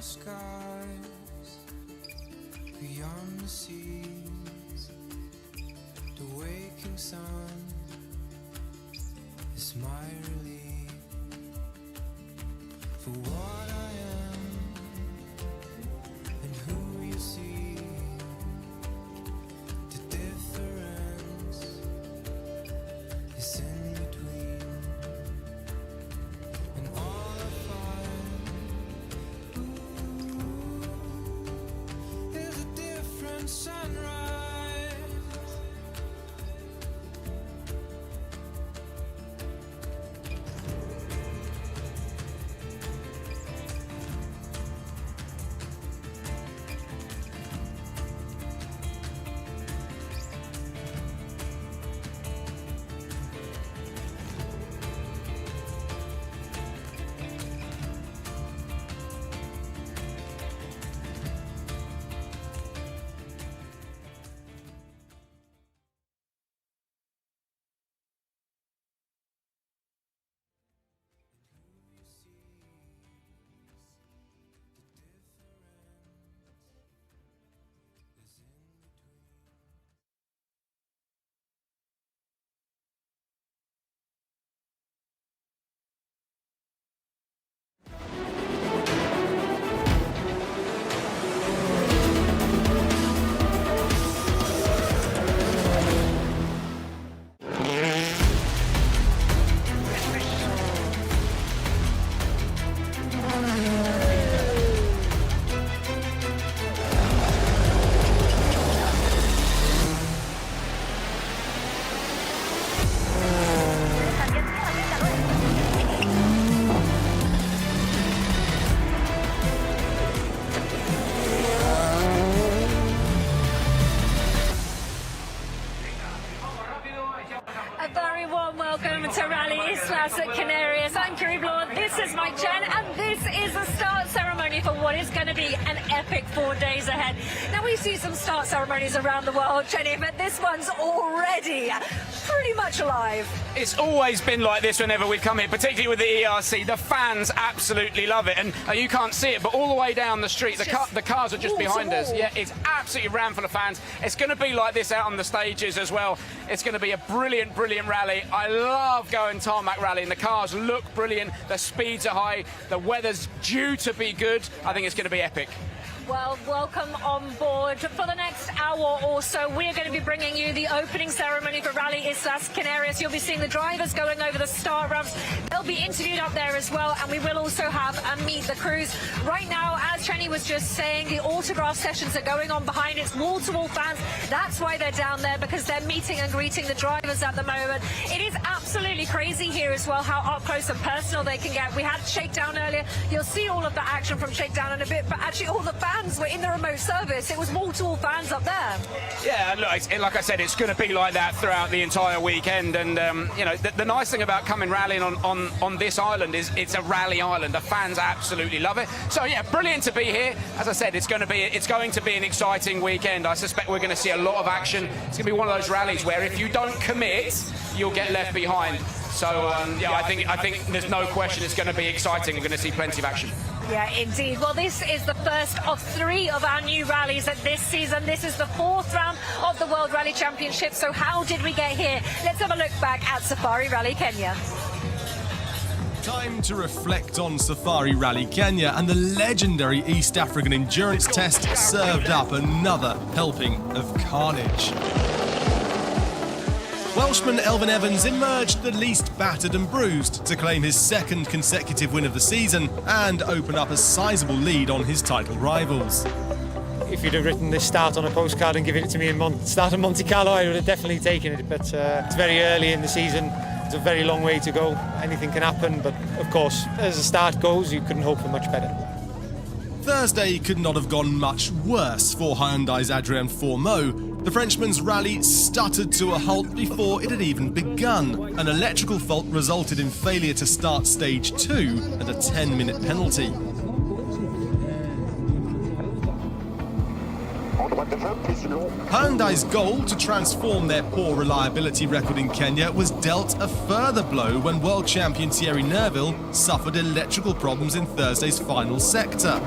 the skies, beyond the seas, the waking sun is my relief for what I am and who you see. The difference is in between, and all I find is a different sunrise. A very warm welcome to Rally Islas Canarias. I'm Kerry Bloor, this is Mike Chen, and this is the start ceremony for what is going to be an epic 4 days ahead. Now, we see some start ceremonies around the world, Jenny, but this one's already pretty much alive. It's always been like this whenever we've come here, particularly with the ERC. The fans absolutely love it, and you can't see it, but all the way down the street, the cars are just behind us. Yeah, it's absolutely rammed full of fans. It's going to be like this out on the stages as well. It's going to be a brilliant, brilliant rally. I love going Tarmac rally, and the cars look brilliant. The speeds are high. The weather's due to be good. I think it's going to be epic. Well, welcome on board. For the next hour or so, we're going to be bringing you the opening ceremony for Rally Islas Canarias. You'll be seeing the drivers going over the start ramps. They'll be interviewed up there as well, and we will also have a Meet the Crews. Right now, as Trenny was just saying, the autograph sessions are going on behind. It's wall-to-wall fans. That's why they're down there, because they're meeting and greeting the drivers at the moment. It is absolutely crazy here as well, how up close and personal they can get. We had Shakedown earlier. You'll see all of the action from Shakedown in a bit, but actually all the fans were in the remote service. It was wall-to-wall fans up there. Yeah, look, like I said, it's going to be like that throughout the entire weekend. And you know, the nice thing about coming rallying on this island is it's a rally island. The fans absolutely love it. So yeah, brilliant to be here. As I said, it's going to be an exciting weekend. I suspect we're going to see a lot of action. It's going to be one of those rallies where if you don't commit, you'll get left behind. So yeah, I think there's no question it's going to be exciting. We're going to see plenty of action. Yeah, indeed. Well, this is the first of 3 of our new rallies at this season. This is the 4th round of the World Rally Championship. So how did we get here? Let's have a look back at Safari Rally Kenya. Time to reflect on Safari Rally Kenya, and the legendary East African Endurance Test served up another helping of carnage. Welshman Elfyn Evans emerged the least battered and bruised to claim his 2nd consecutive win of the season and open up a sizable lead on his title rivals. If you'd have written this start on a postcard and given it to me in start of Monte Carlo, I would have definitely taken it, but it's very early in the season. It's a very long way to go. Anything can happen, but of course, as the start goes, you couldn't hope for much better. Thursday could not have gone much worse for Hyundai's Adrien Fourmeau. The Frenchman's rally stuttered to a halt before it had even begun. An electrical fault resulted in failure to start stage 2 and a 10-minute penalty. Hyundai's goal to transform their poor reliability record in Kenya was dealt a further blow when world champion Thierry Neuville suffered electrical problems in Thursday's final sector.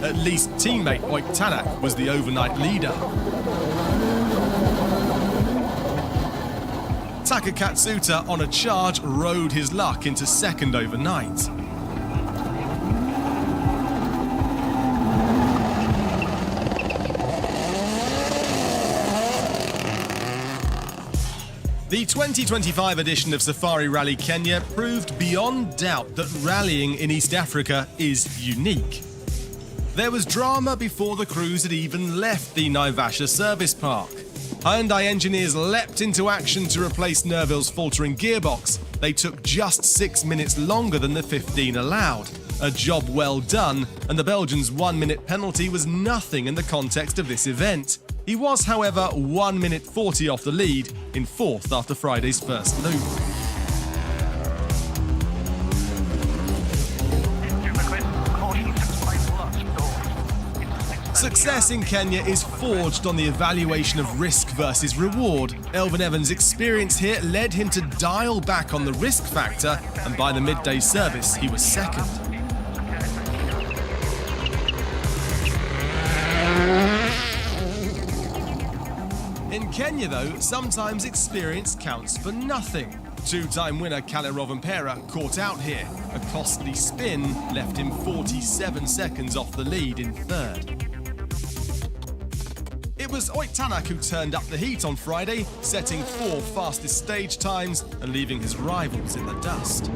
At least teammate Tarmac was the overnight leader. Taka Katsuta, on a charge, rode his luck into second overnight. The 2025 edition of Safari Rally Kenya proved beyond doubt that rallying in East Africa is unique. There was drama before the crews had even left the Naivasha service park. Hyundai engineers leapt into action to replace Neuville's faltering gearbox. They took just 6 minutes longer than the 15 allowed. A job well done, and the Belgian's 1 minute penalty was nothing in the context of this event. He was, however, 1 minute 40 off the lead, in fourth after Friday's first loop. Success in Kenya is forged on the evaluation of risk versus reward. Elvin Evans' experience here led him to dial back on the risk factor, and by the midday service, he was second. In Kenya, though, sometimes experience counts for nothing. Two-time winner Kalle Rovanperä caught out here. A costly spin left him 47 seconds off the lead in third. It was Tarmac who turned up the heat on Friday, setting 4 fastest stage times and leaving his rivals in the dust.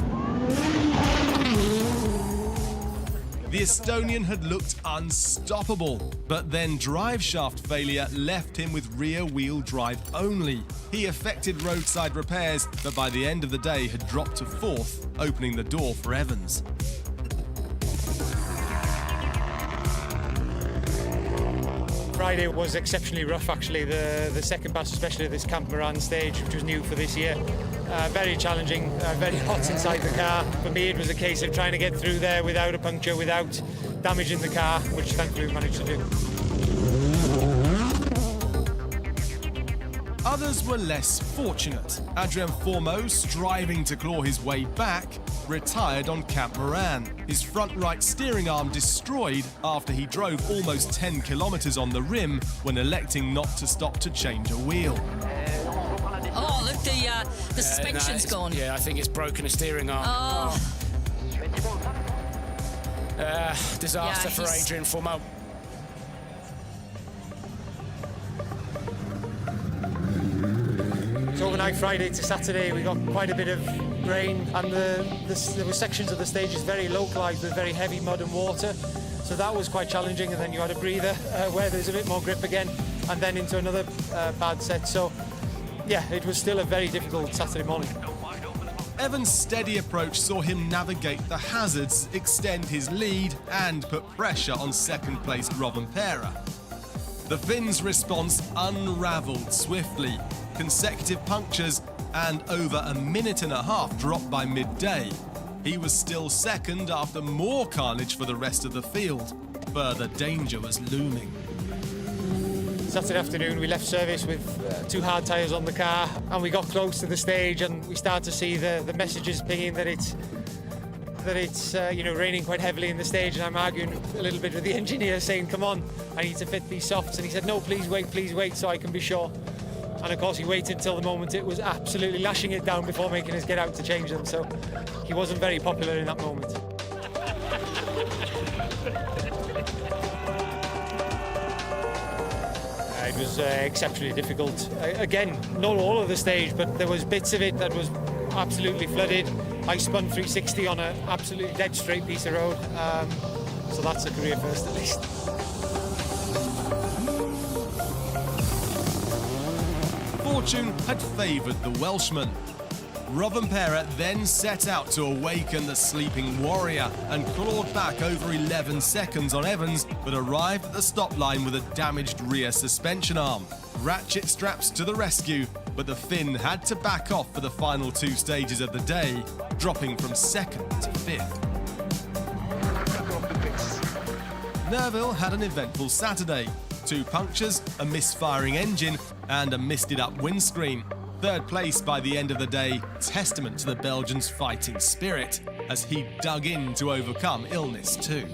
The Estonian had looked unstoppable, but then drive shaft failure left him with rear wheel drive only. He effected roadside repairs, but by the end of the day had dropped to fourth, opening the door for Evans. Friday was exceptionally rough, actually. The second pass, especially this Camp Moran stage, which was new for this year. Very challenging, very hot inside the car. For me, it was a case of trying to get through there without a puncture, without damaging the car, which thankfully we managed to do. Others were less fortunate. Adrien Fourmeau, striving to claw his way back, retired on Camp Moran. His front right steering arm destroyed after he drove almost 10 kilometres on the rim when electing not to stop to change a wheel. Oh, look, the suspension's gone. Yeah, I think it's broken a steering arm. Oh. Disaster for Adrien Fourmeau. So overnight, Friday to Saturday, we got quite a bit of rain, and there were sections of the stages very localised with very heavy mud and water. So that was quite challenging, and then you had a breather where there's a bit more grip again, and then into another bad set. So yeah, it was still a very difficult Saturday morning. Evans' steady approach saw him navigate the hazards, extend his lead, and put pressure on second-placed Rovanperä. The Finn's response unravelled swiftly. Consecutive punctures and over a minute and a half dropped by midday. He was still second after more carnage for the rest of the field. Further danger was looming. Saturday afternoon, we left service with 2 hard tyres on the car, and we got close to the stage, and we started to see the messages pinging that it's raining quite heavily in the stage, and I'm arguing a little bit with the engineer, saying, "Come on, I need to fit these softs," and he said, "No, please wait, so I can be sure." And of course, he waited until the moment it was absolutely lashing it down before making us get out to change them. So he wasn't very popular in that moment. It was exceptionally difficult. Again, not all of the stage, but there was bits of it that was absolutely flooded. I spun 360 on an absolutely dead straight piece of road. So that's a career first at least. Fortune had favoured the Welshman. Rovanperä then set out to awaken the sleeping warrior and clawed back over 11 seconds on Evans, but arrived at the stop line with a damaged rear suspension arm. Ratchet straps to the rescue, but the Finn had to back off for the final 2 stages of the day, dropping from second to fifth. Nerville had an eventful Saturday. 2 punctures, a misfiring engine and a misted up windscreen. Third place by the end of the day, testament to the Belgian's fighting spirit as he dug in to overcome illness too.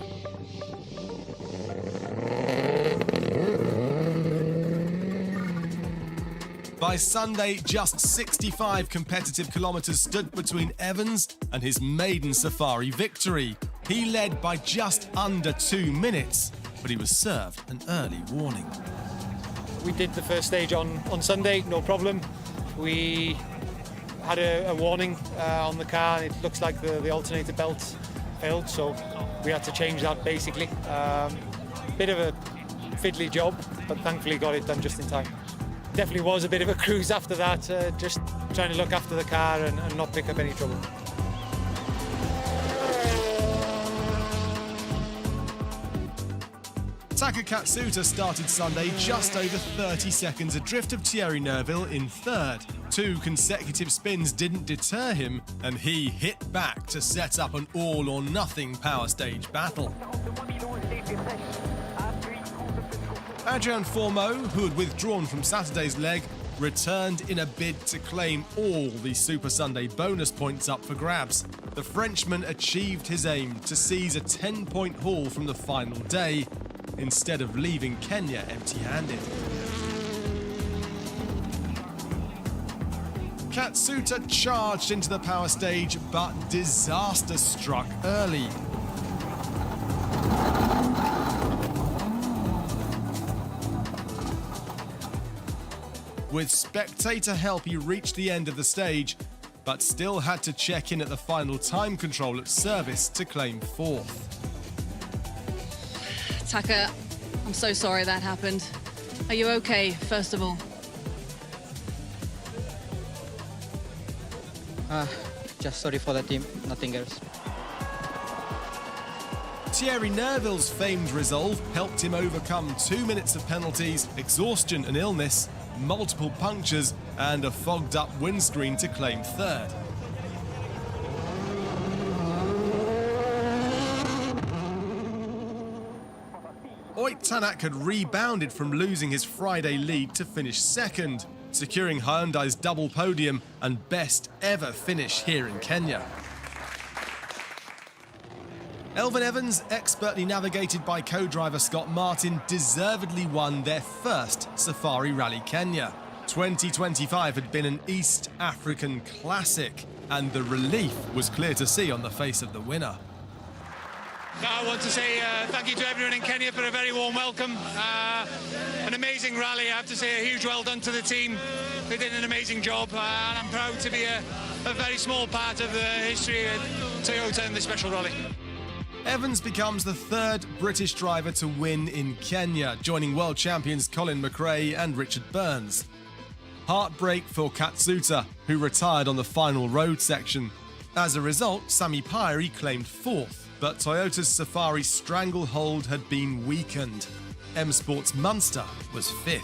By Sunday, just 65 competitive kilometres stood between Evans and his maiden safari victory. He led by just under 2 minutes, but he was served an early warning. We did the first stage on Sunday, no problem. We had a warning on the car, and it looks like the alternator belt failed, so we had to change that basically. Bit of a fiddly job, but thankfully got it done just in time. Definitely was a bit of a cruise after that, just trying to look after the car and not pick up any trouble. Taka Katsuta started Sunday just over 30 seconds adrift of Thierry Neuville in third. 2 consecutive spins didn't deter him, and he hit back to set up an all-or-nothing power stage battle. Adrien Fourmeau, who had withdrawn from Saturday's leg, returned in a bid to claim all the Super Sunday bonus points up for grabs. The Frenchman achieved his aim to seize a 10-point haul from the final day, instead of leaving Kenya empty-handed. Katsuta charged into the power stage, but disaster struck early. With spectator help, he reached the end of the stage, but still had to check in at the final time control at service to claim 4th. Taka, I'm so sorry that happened. Are you okay, first of all? Just sorry for the team, nothing else. Thierry Neuville's famed resolve helped him overcome 2 minutes of penalties, exhaustion and illness, multiple punctures and a fogged up windscreen to claim 3rd. Tarmac had rebounded from losing his Friday lead to finish 2nd, securing Hyundai's double podium and best ever finish here in Kenya. Elfyn Evans, expertly navigated by co-driver Scott Martin, deservedly won their first Safari Rally Kenya. 2025 had been an East African classic, and the relief was clear to see on the face of the winner. I want to say thank you to everyone in Kenya for a very warm welcome. An amazing rally, I have to say a huge well done to the team. They did an amazing job, and I'm proud to be a very small part of the history of Toyota in this special rally. Evans becomes the 3rd British driver to win in Kenya, joining world champions Colin McRae and Richard Burns. Heartbreak for Katsuta, who retired on the final road section. As a result, Sami Pairi claimed 4th. But Toyota's Safari stranglehold had been weakened. M Sport's Munster was 5th.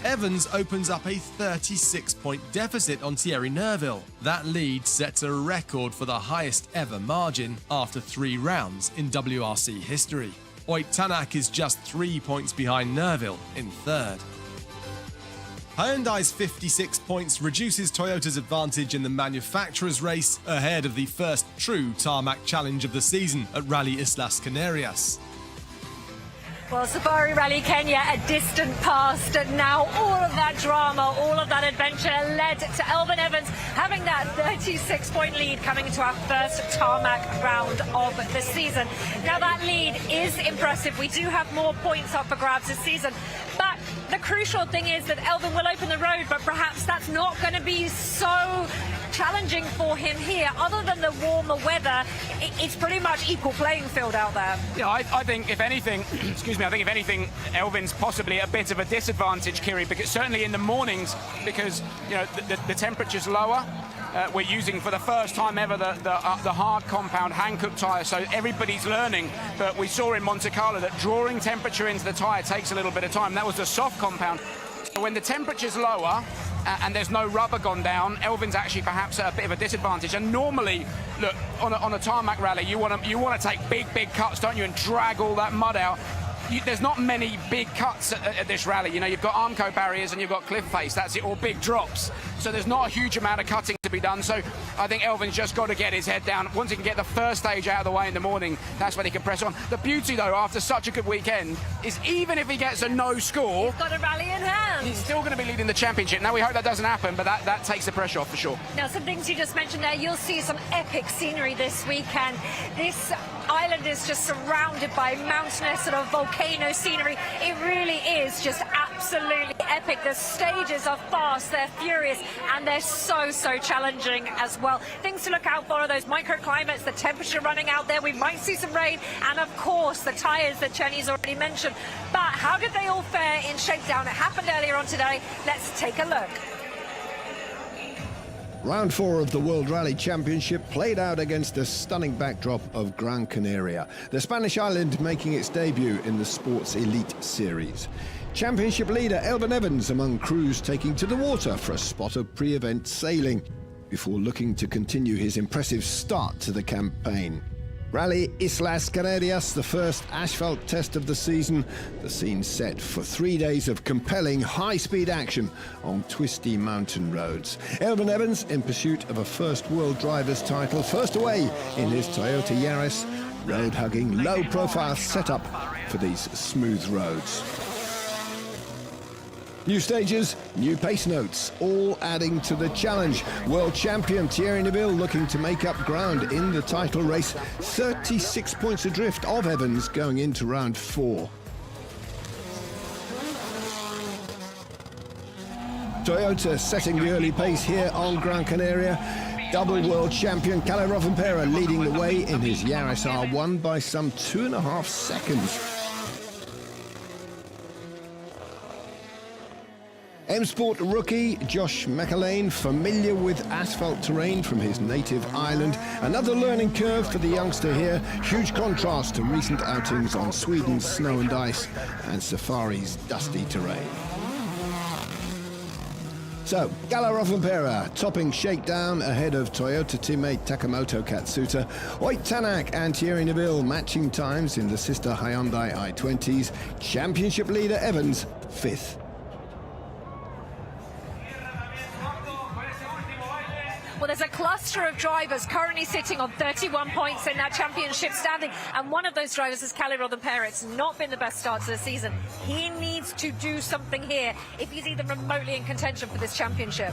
Evans opens up a 36-point deficit on Thierry Neuville. That lead sets a record for the highest ever margin after 3 rounds in WRC history. Tarmac is just 3 points behind Neuville in 3rd. Hyundai's 56 points reduces Toyota's advantage in the manufacturer's race ahead of the first true tarmac challenge of the season at Rally Islas Canarias. Well, Safari Rally Kenya, a distant past, and now all of that drama, all of that adventure led to Elfyn Evans having that 36-point lead coming into our first tarmac round of the season. Now that lead is impressive. We do have more points up for grabs this season, but the crucial thing is that Elfyn will open the road, but perhaps that's not going to be so challenging for him here. Other than the warmer weather, it's pretty much equal playing field out there. Yeah, I think if anything, excuse me, I think if anything, Elfyn's possibly a bit of a disadvantage, Kiri, because certainly in the mornings, because you know the temperature's lower. We're using for the first time ever the hard compound Hankook tyre, so everybody's learning. But we saw in Monte Carlo that drawing temperature into the tyre takes a little bit of time. That was the soft compound. When the temperature's lower, and there's no rubber gone down, Elvin's actually perhaps at a bit of a disadvantage. And normally, look, on a tarmac rally, you want to take big cuts, don't you, and drag all that mud out. There's not many big cuts at this rally. You know, you've got Armco barriers and you've got cliff face, that's it, or big drops. So there's not a huge amount of cutting to be done. So I think Elvin's just got to get his head down. Once he can get the first stage out of the way in the morning, that's when he can press on. The beauty, though, after such a good weekend, is even if he gets a no score, he's got a rally in hand. He's still going to be leading the championship. Now, we hope that doesn't happen, but that takes the pressure off for sure. Now, some things you just mentioned there, you'll see some epic scenery this weekend. This island is just surrounded by mountainous sort of volcano scenery. It really is just absolutely epic. The stages are fast, they're furious, and they're so challenging as well. Things to look out for are those microclimates, the temperature running out there. We might see some rain, and of course the tyres that Jenny's already mentioned. But how did they all fare in shakedown? It happened earlier on today. Let's take a look. Round 4 of the World Rally Championship played out against a stunning backdrop of Gran Canaria, the Spanish island making its debut in the Sports Elite Series. Championship leader Elvin Evans among crews taking to the water for a spot of pre-event sailing, before looking to continue his impressive start to the campaign. Rally Islas Canarias, the first asphalt test of the season, the scene set for 3 days of compelling high-speed action on twisty mountain roads. Elvin Evans in pursuit of a first World Drivers' title, first away in his Toyota Yaris, road-hugging, low-profile setup for these smooth roads. New stages, new pace notes, all adding to the challenge. World champion Thierry Neuville looking to make up ground in the title race. 36 points adrift of Evans going into round 4. Toyota setting the early pace here on Gran Canaria. Double world champion Kalle Rovanperä leading the way in his Yaris R1 by some 2.5 seconds. M-Sport rookie Josh McAlane, familiar with asphalt terrain from his native island. Another learning curve for the youngster here. Huge contrast to recent outings on Sweden's snow and ice and Safari's dusty terrain. So, Kalle Rovanperä topping shakedown ahead of Toyota teammate Takamoto Katsuta. Oit Tanak and Thierry Neuville matching times in the sister Hyundai i20s. Championship leader Evans, 5th. Well, there's a cluster of drivers currently sitting on 31 points in that championship standing, and one of those drivers is Kalle Rovanperä. It's not been the best start to the season. He needs to do something here if he's even remotely in contention for this championship.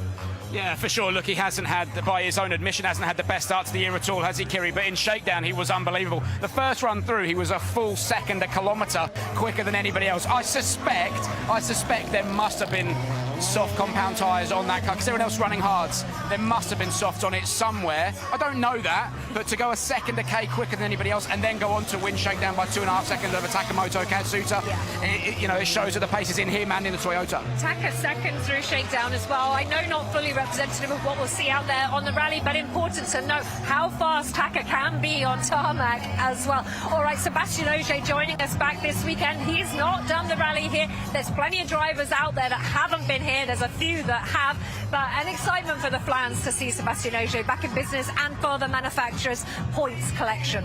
Yeah, for sure. Look, he hasn't had, by his own admission, hasn't had the best start to the year at all, has he, Kiri? But in shakedown, he was unbelievable. The first run through, he was a full second a kilometre quicker than anybody else. I suspect there must have been soft compound tyres on that car, because everyone else running hards. There must have been soft on it somewhere. I don't know that, but to go a second a K quicker than anybody else and then go on to win shakedown by 2.5 seconds over Takamoto Katsuta, it shows that the pace is in him and in the Toyota. Taka second through shakedown as well. I know not fully representative of what we'll see out there on the rally, but important to note how fast Taka can be on tarmac as well. All right, Sebastian Ogier joining us back this weekend. He's not done the rally here. There's plenty of drivers out there that haven't been here. There's a few that have, but an excitement for the Flans to see Sebastian Ogier back in business and for the manufacturer's points collection.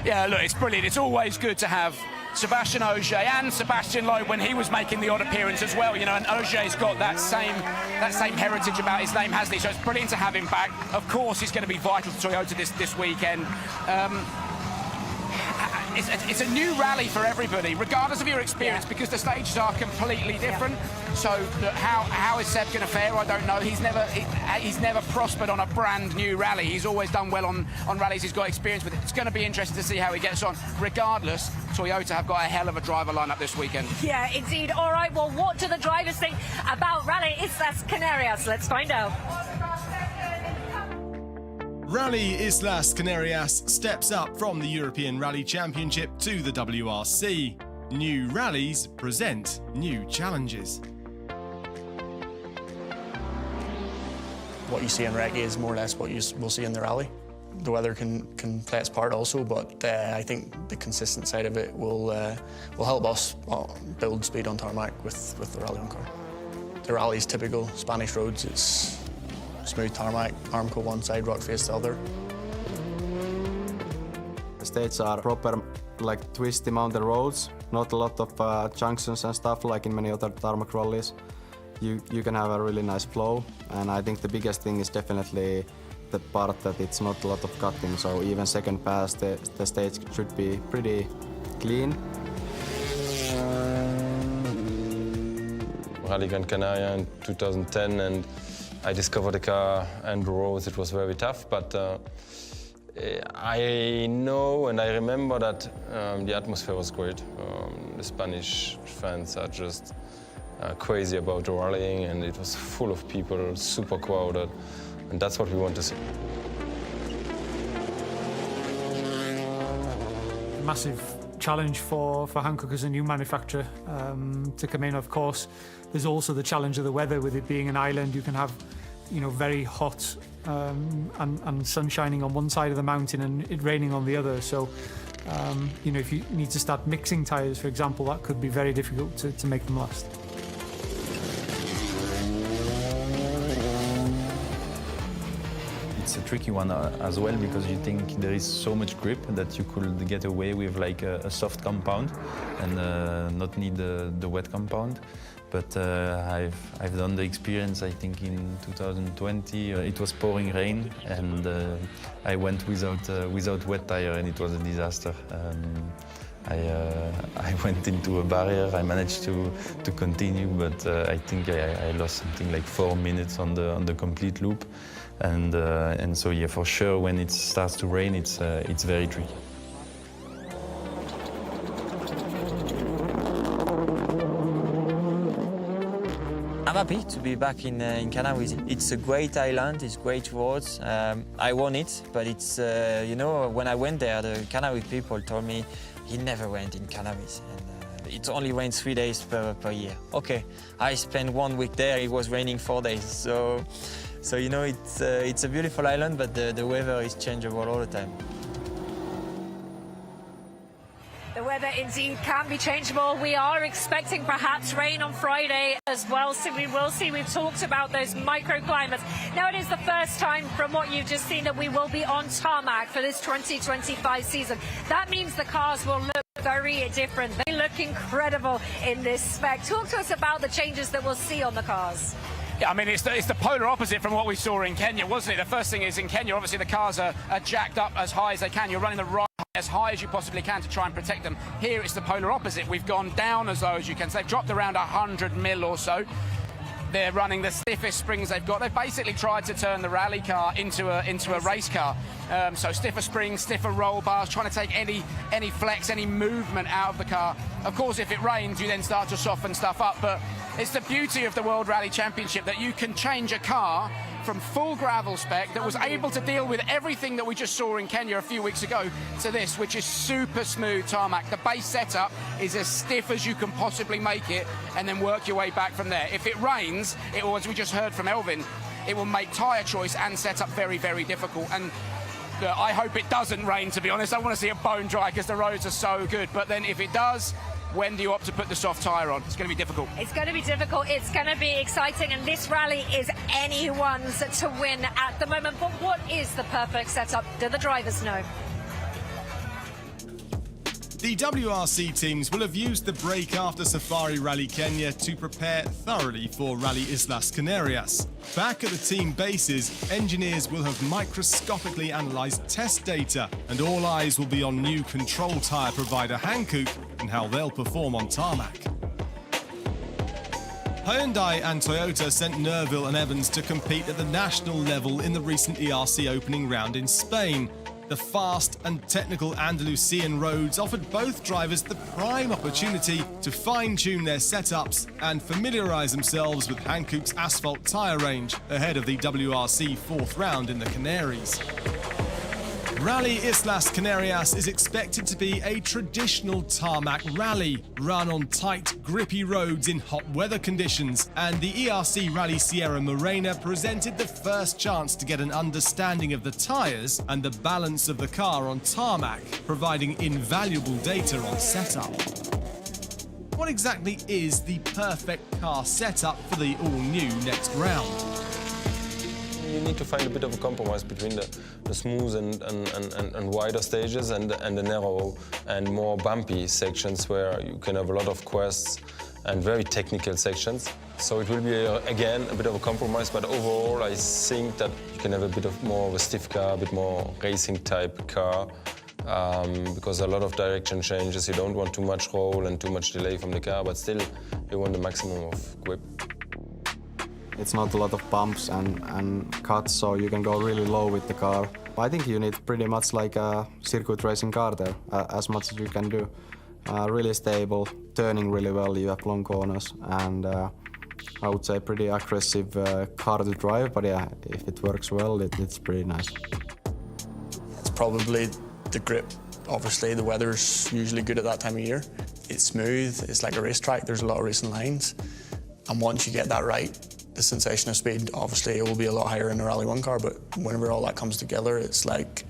Yeah, look, it's brilliant. It's always good to have Sebastian Ogier and Sebastian Loeb when he was making the odd appearance as well, and Ogier's got that same heritage about his name, hasn't he? So it's brilliant to have him back. Of course, he's going to be vital to Toyota this weekend. It's a new rally for everybody, regardless of your experience, because the stages are completely different. So look, how is Seb going to fare? I don't know. He's never prospered on a brand new rally. He's always done well on rallies he's got experience with. It's going to be interesting to see how he gets on. Regardless, Toyota have got a hell of a driver lineup this weekend. Yeah, indeed. All right, well, what do the drivers think about Rally Islas Canarias? Let's find out. Rally Islas Canarias steps up from the European Rally Championship to the WRC. New rallies present new challenges. What you see in recce is more or less what you will see in the rally. The weather can play its part also, but I think the consistent side of it will help us build speed on tarmac with the rally on car. the rally's typical Spanish roads. It's smooth tarmac, Armco one side, rock face the other. The states are proper, like twisty mountain roads, not a lot of junctions and stuff like in many other tarmac rallies. You can have a really nice flow, and I think the biggest thing is definitely the part that it's not a lot of cutting, so even second pass the stage should be pretty clean. Rally Gran Canaria in 2010, and I discovered the car and the roads. It was very tough, but I know and I remember that the atmosphere was great. The Spanish fans are just crazy about the rallying, and it was full of people, super crowded, and that's what we want to see. Massive challenge for Hankook as a new manufacturer to come in. Of course, there's also the challenge of the weather. With it being an island, you can have, very hot and sun shining on one side of the mountain and it raining on the other. So, if you need to start mixing tyres, for example, that could be very difficult to make them last. It's a tricky one as well, because you think there is so much grip that you could get away with like a soft compound and not need the wet compound. But I've done the experience, I think in 2020, it was pouring rain, and I went without wet tire, and it was a disaster. I went into a barrier. I managed to continue, but I think I lost something like 4 minutes on the complete loop. And so yeah, for sure, when it starts to rain, it's very tricky. I'm happy to be back in Canaries. It's a great island, it's great roads. I won it, but it's, when I went there, the Canary people told me he never went in Canaries. And it only rains 3 days per year. Okay, I spent 1 week there, it was raining 4 days. So it's a beautiful island, but the weather is changeable all the time. The weather indeed can be changeable. We are expecting perhaps rain on Friday as well, so we will see. We've talked about those microclimates. Now it is the first time from what you've just seen that we will be on tarmac for this 2025 season. That means the cars will look very different. They look incredible in this spec. Talk to us about the changes that we'll see on the cars. Yeah, I mean, it's the polar opposite from what we saw in Kenya, wasn't it? The first thing is in Kenya, obviously the cars are jacked up as high as they can. You're running the ride as high as you possibly can to try and protect them. Here it's the polar opposite. We've gone down as low as you can. So they've dropped around 100 mil or so. They're running the stiffest springs they've got. They've basically tried to turn the rally car into a race car. So stiffer springs, stiffer roll bars, trying to take any flex, any movement out of the car. Of course, if it rains, you then start to soften stuff up. But it's the beauty of the World Rally Championship that you can change a car from full gravel spec that was able to deal with everything that we just saw in Kenya a few weeks ago to this, which is super smooth tarmac. The base setup is as stiff as you can possibly make it, and then work your way back from there. If it rains, it will, as we just heard from Elvin, it will make tyre choice and setup very, very difficult. And I hope it doesn't rain, to be honest. I want to see it bone dry because the roads are so good. But then if it does, when do you opt to put the soft tyre on? It's going to be difficult. It's going to be difficult. It's going to be exciting. And this rally is anyone's to win at the moment. But what is the perfect setup? Do the drivers know? The WRC teams will have used the break after Safari Rally Kenya to prepare thoroughly for Rally Islas Canarias. Back at the team bases, engineers will have microscopically analysed test data, and all eyes will be on new control tyre provider Hankook and how they'll perform on tarmac. Hyundai and Toyota sent Nerville and Evans to compete at the national level in the recent ERC opening round in Spain. The fast and technical Andalusian roads offered both drivers the prime opportunity to fine-tune their setups and familiarise themselves with Hankook's asphalt tyre range ahead of the WRC fourth round in the Canaries. Rally Islas Canarias is expected to be a traditional tarmac rally, run on tight, grippy roads in hot weather conditions, and the ERC Rally Sierra Morena presented the first chance to get an understanding of the tyres and the balance of the car on tarmac, providing invaluable data on setup. what exactly is the perfect car setup for the all-new next round? You need to find a bit of a compromise between the smooth and wider stages and the narrow and more bumpy sections where you can have a lot of quests and very technical sections. So it will be, again, a bit of a compromise, but overall I think that you can have a bit of more of a stiff car, a bit more racing type car, because a lot of direction changes. You don't want too much roll and too much delay from the car, but still you want the maximum of grip. It's not a lot of bumps and cuts, so you can go really low with the car. I think you need pretty much like a circuit racing car there, as much as you can do. Really stable, turning really well, you have long corners, and I would say pretty aggressive car to drive, but yeah, if it works well, it's pretty nice. It's probably the grip. Obviously, the weather's usually good at that time of year. It's smooth, it's like a racetrack, there's a lot of racing lines, and once you get that right, the sensation of speed, obviously it will be a lot higher in a Rally 1 car, but whenever all that comes together, it's like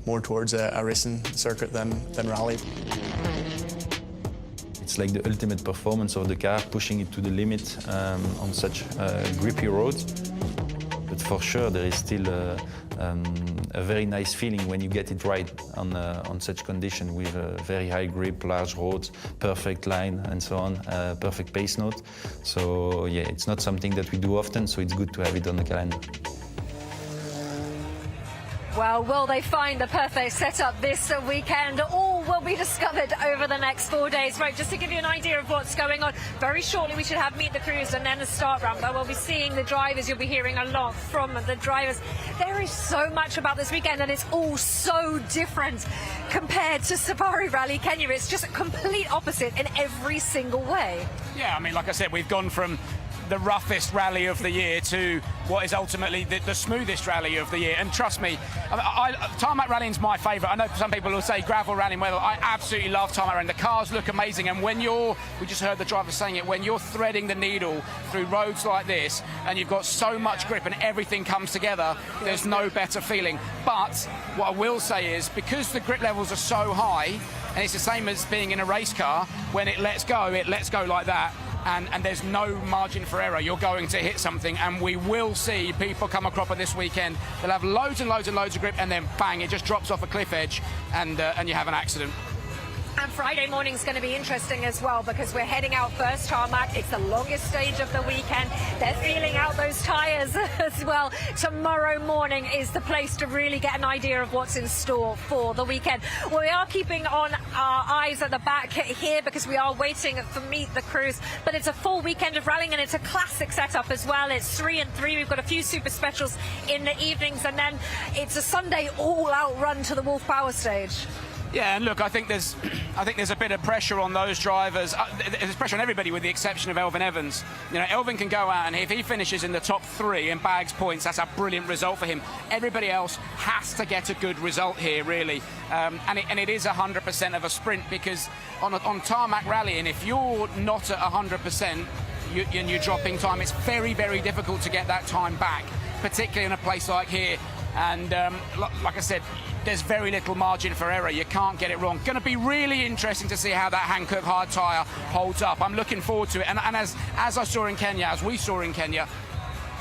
more towards a racing circuit than rally. It's like the ultimate performance of the car, pushing it to the limit on such grippy roads. But for sure, there is still a very nice feeling when you get it right on such condition with a very high grip, large roads, perfect line and so on, perfect pace note. So yeah, it's not something that we do often, so it's good to have it on the calendar. Well, will they find the perfect setup this weekend? All will be discovered over the next 4 days. Right, just to give you an idea of what's going on, very shortly we should have Meet the Crews and then the start round. But we'll be seeing the drivers. You'll be hearing a lot from the drivers. There is so much about this weekend, and it's all so different compared to Safari Rally Kenya. It's just a complete opposite in every single way. Yeah, I mean, like I said, we've gone from the roughest rally of the year to what is ultimately the smoothest rally of the year. And trust me, tarmac rallying's my favourite. I know some people will say gravel rallying, well, I absolutely love tarmac rallying. The cars look amazing, and when we just heard the driver saying it, when you're threading the needle through roads like this and you've got so much grip and everything comes together, there's no better feeling. But what I will say is, because the grip levels are so high, and it's the same as being in a race car, when it lets go like that. And there's no margin for error. You're going to hit something, and we will see people come a cropper this weekend. They'll have loads and loads and loads of grip, and then bang, it just drops off a cliff edge, and you have an accident. And Friday morning's going to be interesting as well, because we're heading out first tarmac. It's the longest stage of the weekend. They're feeling out those tyres as well. Tomorrow morning is the place to really get an idea of what's in store for the weekend. Well, we are keeping on our eyes at the back here because we are waiting for Meet the Crews. But it's a full weekend of rallying, and it's a classic setup as well. It's 3 and 3. We've got a few super specials in the evenings, and then it's a Sunday all-out run to the Wolf Power stage. Yeah, and look, I think there's a bit of pressure on those drivers. There's pressure on everybody with the exception of Elfyn Evans. You know, Elfyn can go out, and if he finishes in the top 3 and bags points, that's a brilliant result for him. Everybody else has to get a good result here, really. And it is 100% of a sprint, because on tarmac rallying, if you're not at 100% and you're dropping time, it's very, very difficult to get that time back, particularly in a place like here. And like I said, there's very little margin for error. You can't get it wrong. Going to be really interesting to see how that Hankook hard tyre holds up. I'm looking forward to it. And as I saw in Kenya, as we saw in Kenya,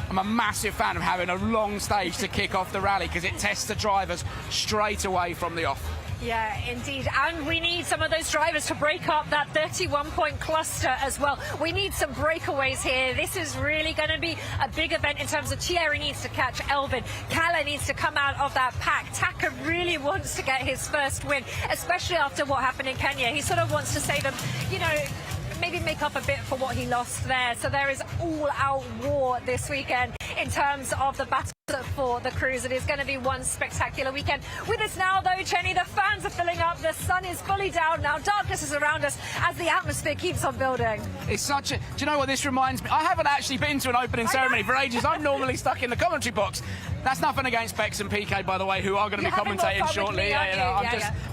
I'm a massive fan of having a long stage to kick off the rally, because it tests the drivers straight away from the off. Yeah, indeed. And we need some of those drivers to break up that 31-point cluster as well. We need some breakaways here. This is really going to be a big event in terms of Thierry needs to catch Elfyn. Kalle needs to come out of that pack. Taka really wants to get his first win, especially after what happened in Kenya. He sort of wants to say them, you know, maybe make up a bit for what he lost there. So there is all-out war this weekend in terms of the battle for the Crews. It is going to be one spectacular weekend. With us now, though, Chenny, the fans are filling up. The sun is fully down now. Darkness is around us as the atmosphere keeps on building. It's such a... Do you know what this reminds me? I haven't actually been to an opening ceremony for ages. I'm normally stuck in the commentary box. That's nothing against Bex and PK, by the way, who are going to be commentating shortly.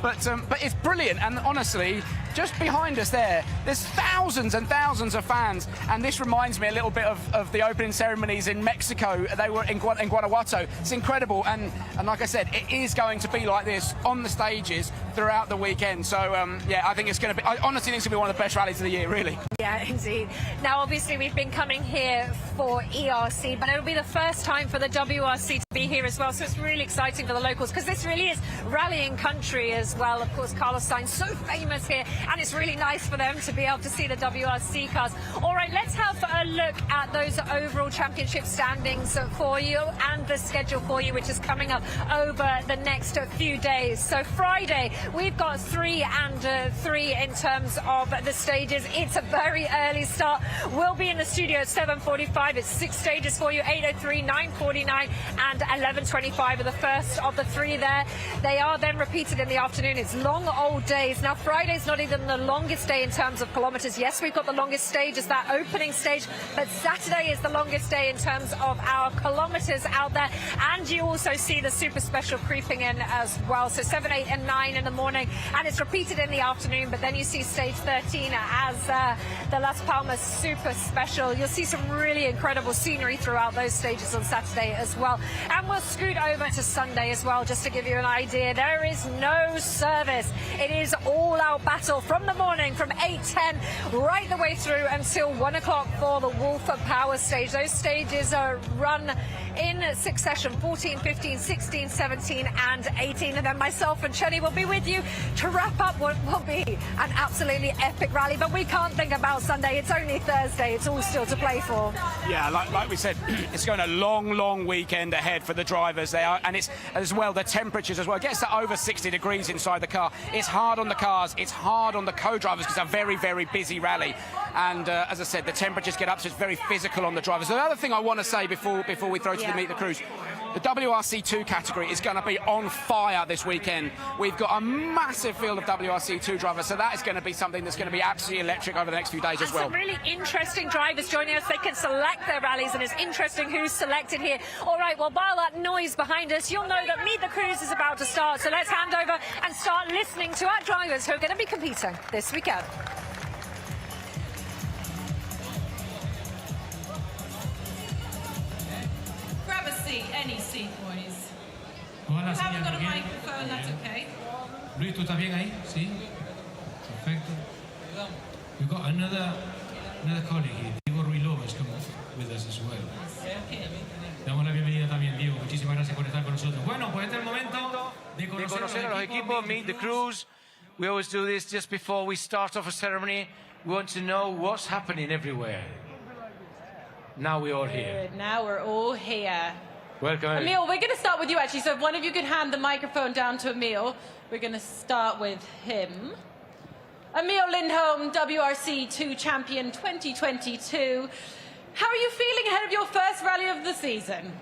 But it's brilliant. And honestly, just behind us there's thousands and thousands of fans. And this reminds me a little bit of the opening ceremonies in Mexico. They were in Guanajuato. It's incredible. And like I said, it is going to be like this on the stages throughout the weekend. So, yeah, I think it's going to be, I honestly think it's going to be one of the best rallies of the year, really. Yeah, indeed. Now, obviously, we've been coming here for ERC, but it'll be the first time for the WRC to be here as well. So it's really exciting for the locals because this really is rallying country as well. Of course, Carlos Sainz, so famous here, and it's really nice for them to be able to see the WRC cars. All right, let's have a look at those overall championship standings for you and the schedule for you, which is coming up over the next few days. So Friday, we've got 3 and 3 in terms of the stages. It's a very early start. We'll be in the studio at 7:45. It's 6 stages for you, 8:03, 9:49 and 11:25 are the first of the 3 there. They are then repeated in the afternoon. It's long old days. Now, Friday's not even the longest day in terms of kilometres. Yes, we've got the longest stage as that opening stage, but Saturday is the longest day in terms of our kilometres out there. And you also see the super special creeping in as well. So 7, 8 and 9 in the morning, and it's repeated in the afternoon, but then you see stage 13 as the Las Palmas super special. You'll see some really incredible scenery throughout those stages on Saturday as well. And we'll scoot over to Sunday as well, just to give you an idea. There is no service. It is all out battle from the morning, from 8:10 right the way through until 1 o'clock for the Wolf Power stage. Those stages are run in succession, 14, 15, 16, 17 and 18. And then myself and Chenny will be with you to wrap up what will be an absolutely epic rally. But we can't think about Sunday. It's only Thursday. It's all still to play for. Yeah, like we said, it's going a long weekend ahead for the drivers there. And it's, as well, the temperatures as well. It gets to over 60 degrees inside the car. It's hard on the cars. It's hard on the co-drivers because it's a very busy rally. And as I said, the temperatures get up, so it's very physical on the drivers. The other thing I want to say before we throw to the Meet the Crews, the WRC2 category is going to be on fire this weekend. We've got a massive field of WRC2 drivers, so that is going to be something that's going to be absolutely electric over the next few days as well. Some really interesting drivers joining us. They can select their rallies, and it's interesting who's selected here. All right, well, by that noise behind us, you'll know that Meet the Crews is about to start. So let's hand over and start listening to our drivers who are going to be competing this weekend. Grab a seat, any seat, boys. Hola, You haven't señor got a Miguel. microphone, that's okay. Luis, ¿tú estás bien ahí? Sí. Perfecto. We've got another colleague here, Diego Ruiló, has come with us as well. Damos la bienvenida también, Diego. Muchísimas gracias por estar con nosotros. Bueno, pues este es el momento de conocer a los equipos, meet the crews. We always do this just before we start off a ceremony. We want to know what's happening everywhere. Now we're all here. Good, now we're all here. Welcome. Emil, we're going to start with you actually, so if one of you could hand the microphone down to Emil, we're going to start with him. Emil Lindholm, WRC2 champion 2022. How are you feeling ahead of your first rally of the season?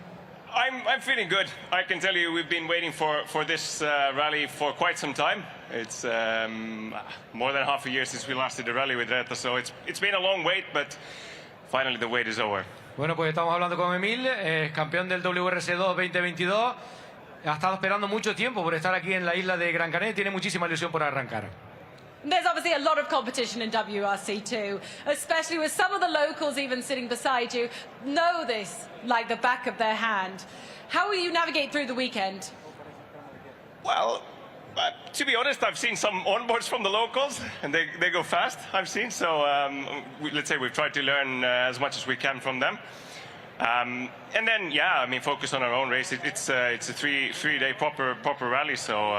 I'm feeling good. I can tell you we've been waiting for this rally for quite some time. It's more than half a year since we last did a rally with Reta, so it's been a long wait, but finally the wait is over. Bueno, pues estamos hablando con Emil, campeón del WRC2 2022. Ha estado esperando mucho tiempo por estar aquí en la isla de Gran Canaria y tiene muchísima ilusión por arrancar. There's obviously a lot of competition in WRC2, especially with some of the locals even sitting beside you, know this like the back of their hand. How will you navigate through the weekend? Well, to be honest, I've seen some onboards from the locals, and they go fast, I've seen. So let's say we've tried to learn as much as we can from them. And then, yeah, I mean, focus on our own race. It's a three-day proper rally, so...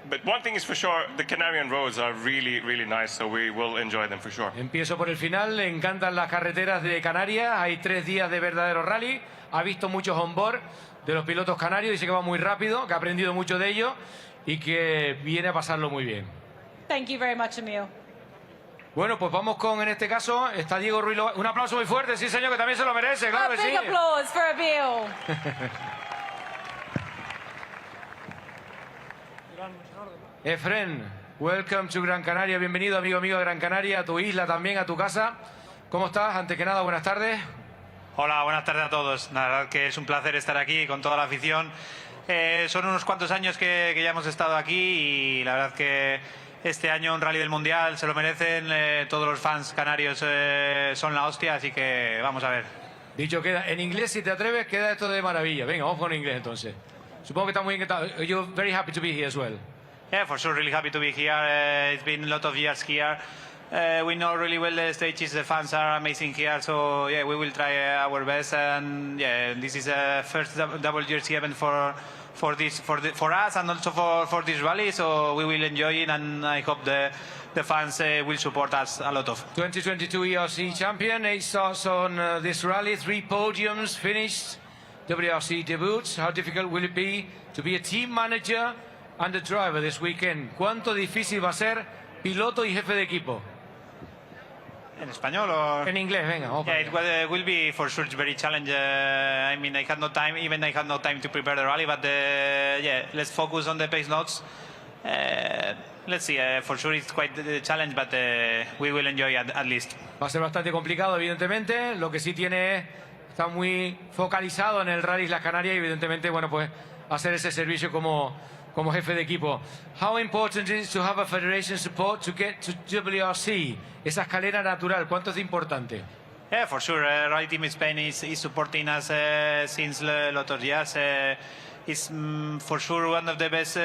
But one thing is for sure, the Canarian roads are really nice, so we will enjoy them for sure. Empiezo por el final, le encantan las carreteras de Canarias, hay 3 días de verdadero rally, ha visto muchos onboard de los pilotos canarios, dice que va muy rápido, que ha aprendido mucho de ellos y que viene a pasarlo muy bien. Thank you very much, Emil. Bueno, pues vamos con, en este caso, está Diego Ruiló. Un aplauso muy fuerte, sí señor, que también se lo merece, claro que sí. A big applause for Emil. Efren, welcome to Gran Canaria, bienvenido amigo mío de Gran Canaria, a tu isla también, a tu casa. ¿Cómo estás? Antes que nada, buenas tardes. Hola, buenas tardes a todos. La verdad que es un placer estar aquí con toda la afición. Son unos cuantos años que ya hemos estado aquí y la verdad que este año un rally del Mundial se lo merecen. Todos los fans canarios son la hostia, así que vamos a ver. Dicho queda, en inglés si te atreves queda esto de maravilla. Venga, vamos con inglés entonces. Supongo que está muy encantado. You're very happy to be here as well. Yeah, for sure, really happy to be here. It's been a lot of years here. We know really well the stages, the fans are amazing here, so yeah, we will try our best. And yeah, this is a first WRC event for us and also for this rally, so we will enjoy it, and I hope the fans will support us a lot of. 2022 ERC champion, 8 starts on this rally, 3 podiums finished, WRC debuts. How difficult will it be to be a team manager and a driver this weekend? ¿Cuánto difícil va a ser piloto y jefe de equipo? ¿En español o...? En inglés, venga. Yeah, it will be for sure very challenging. I mean, I had no time to prepare the rally, but yeah, let's focus on the pace notes. Let's see, for sure it's quite a challenge, but we will enjoy at least. Va a ser bastante complicado, evidentemente. Lo que sí está muy focalizado en el Rally Islas Canarias y evidentemente, bueno, pues hacer ese servicio como jefe de equipo. How important is it to have a federation support to get to WRC? Esa escalera natural, ¿cuánto es importante? Yeah, for sure. Rally Team Spain is supporting us since a lot of years. It's for sure one of the best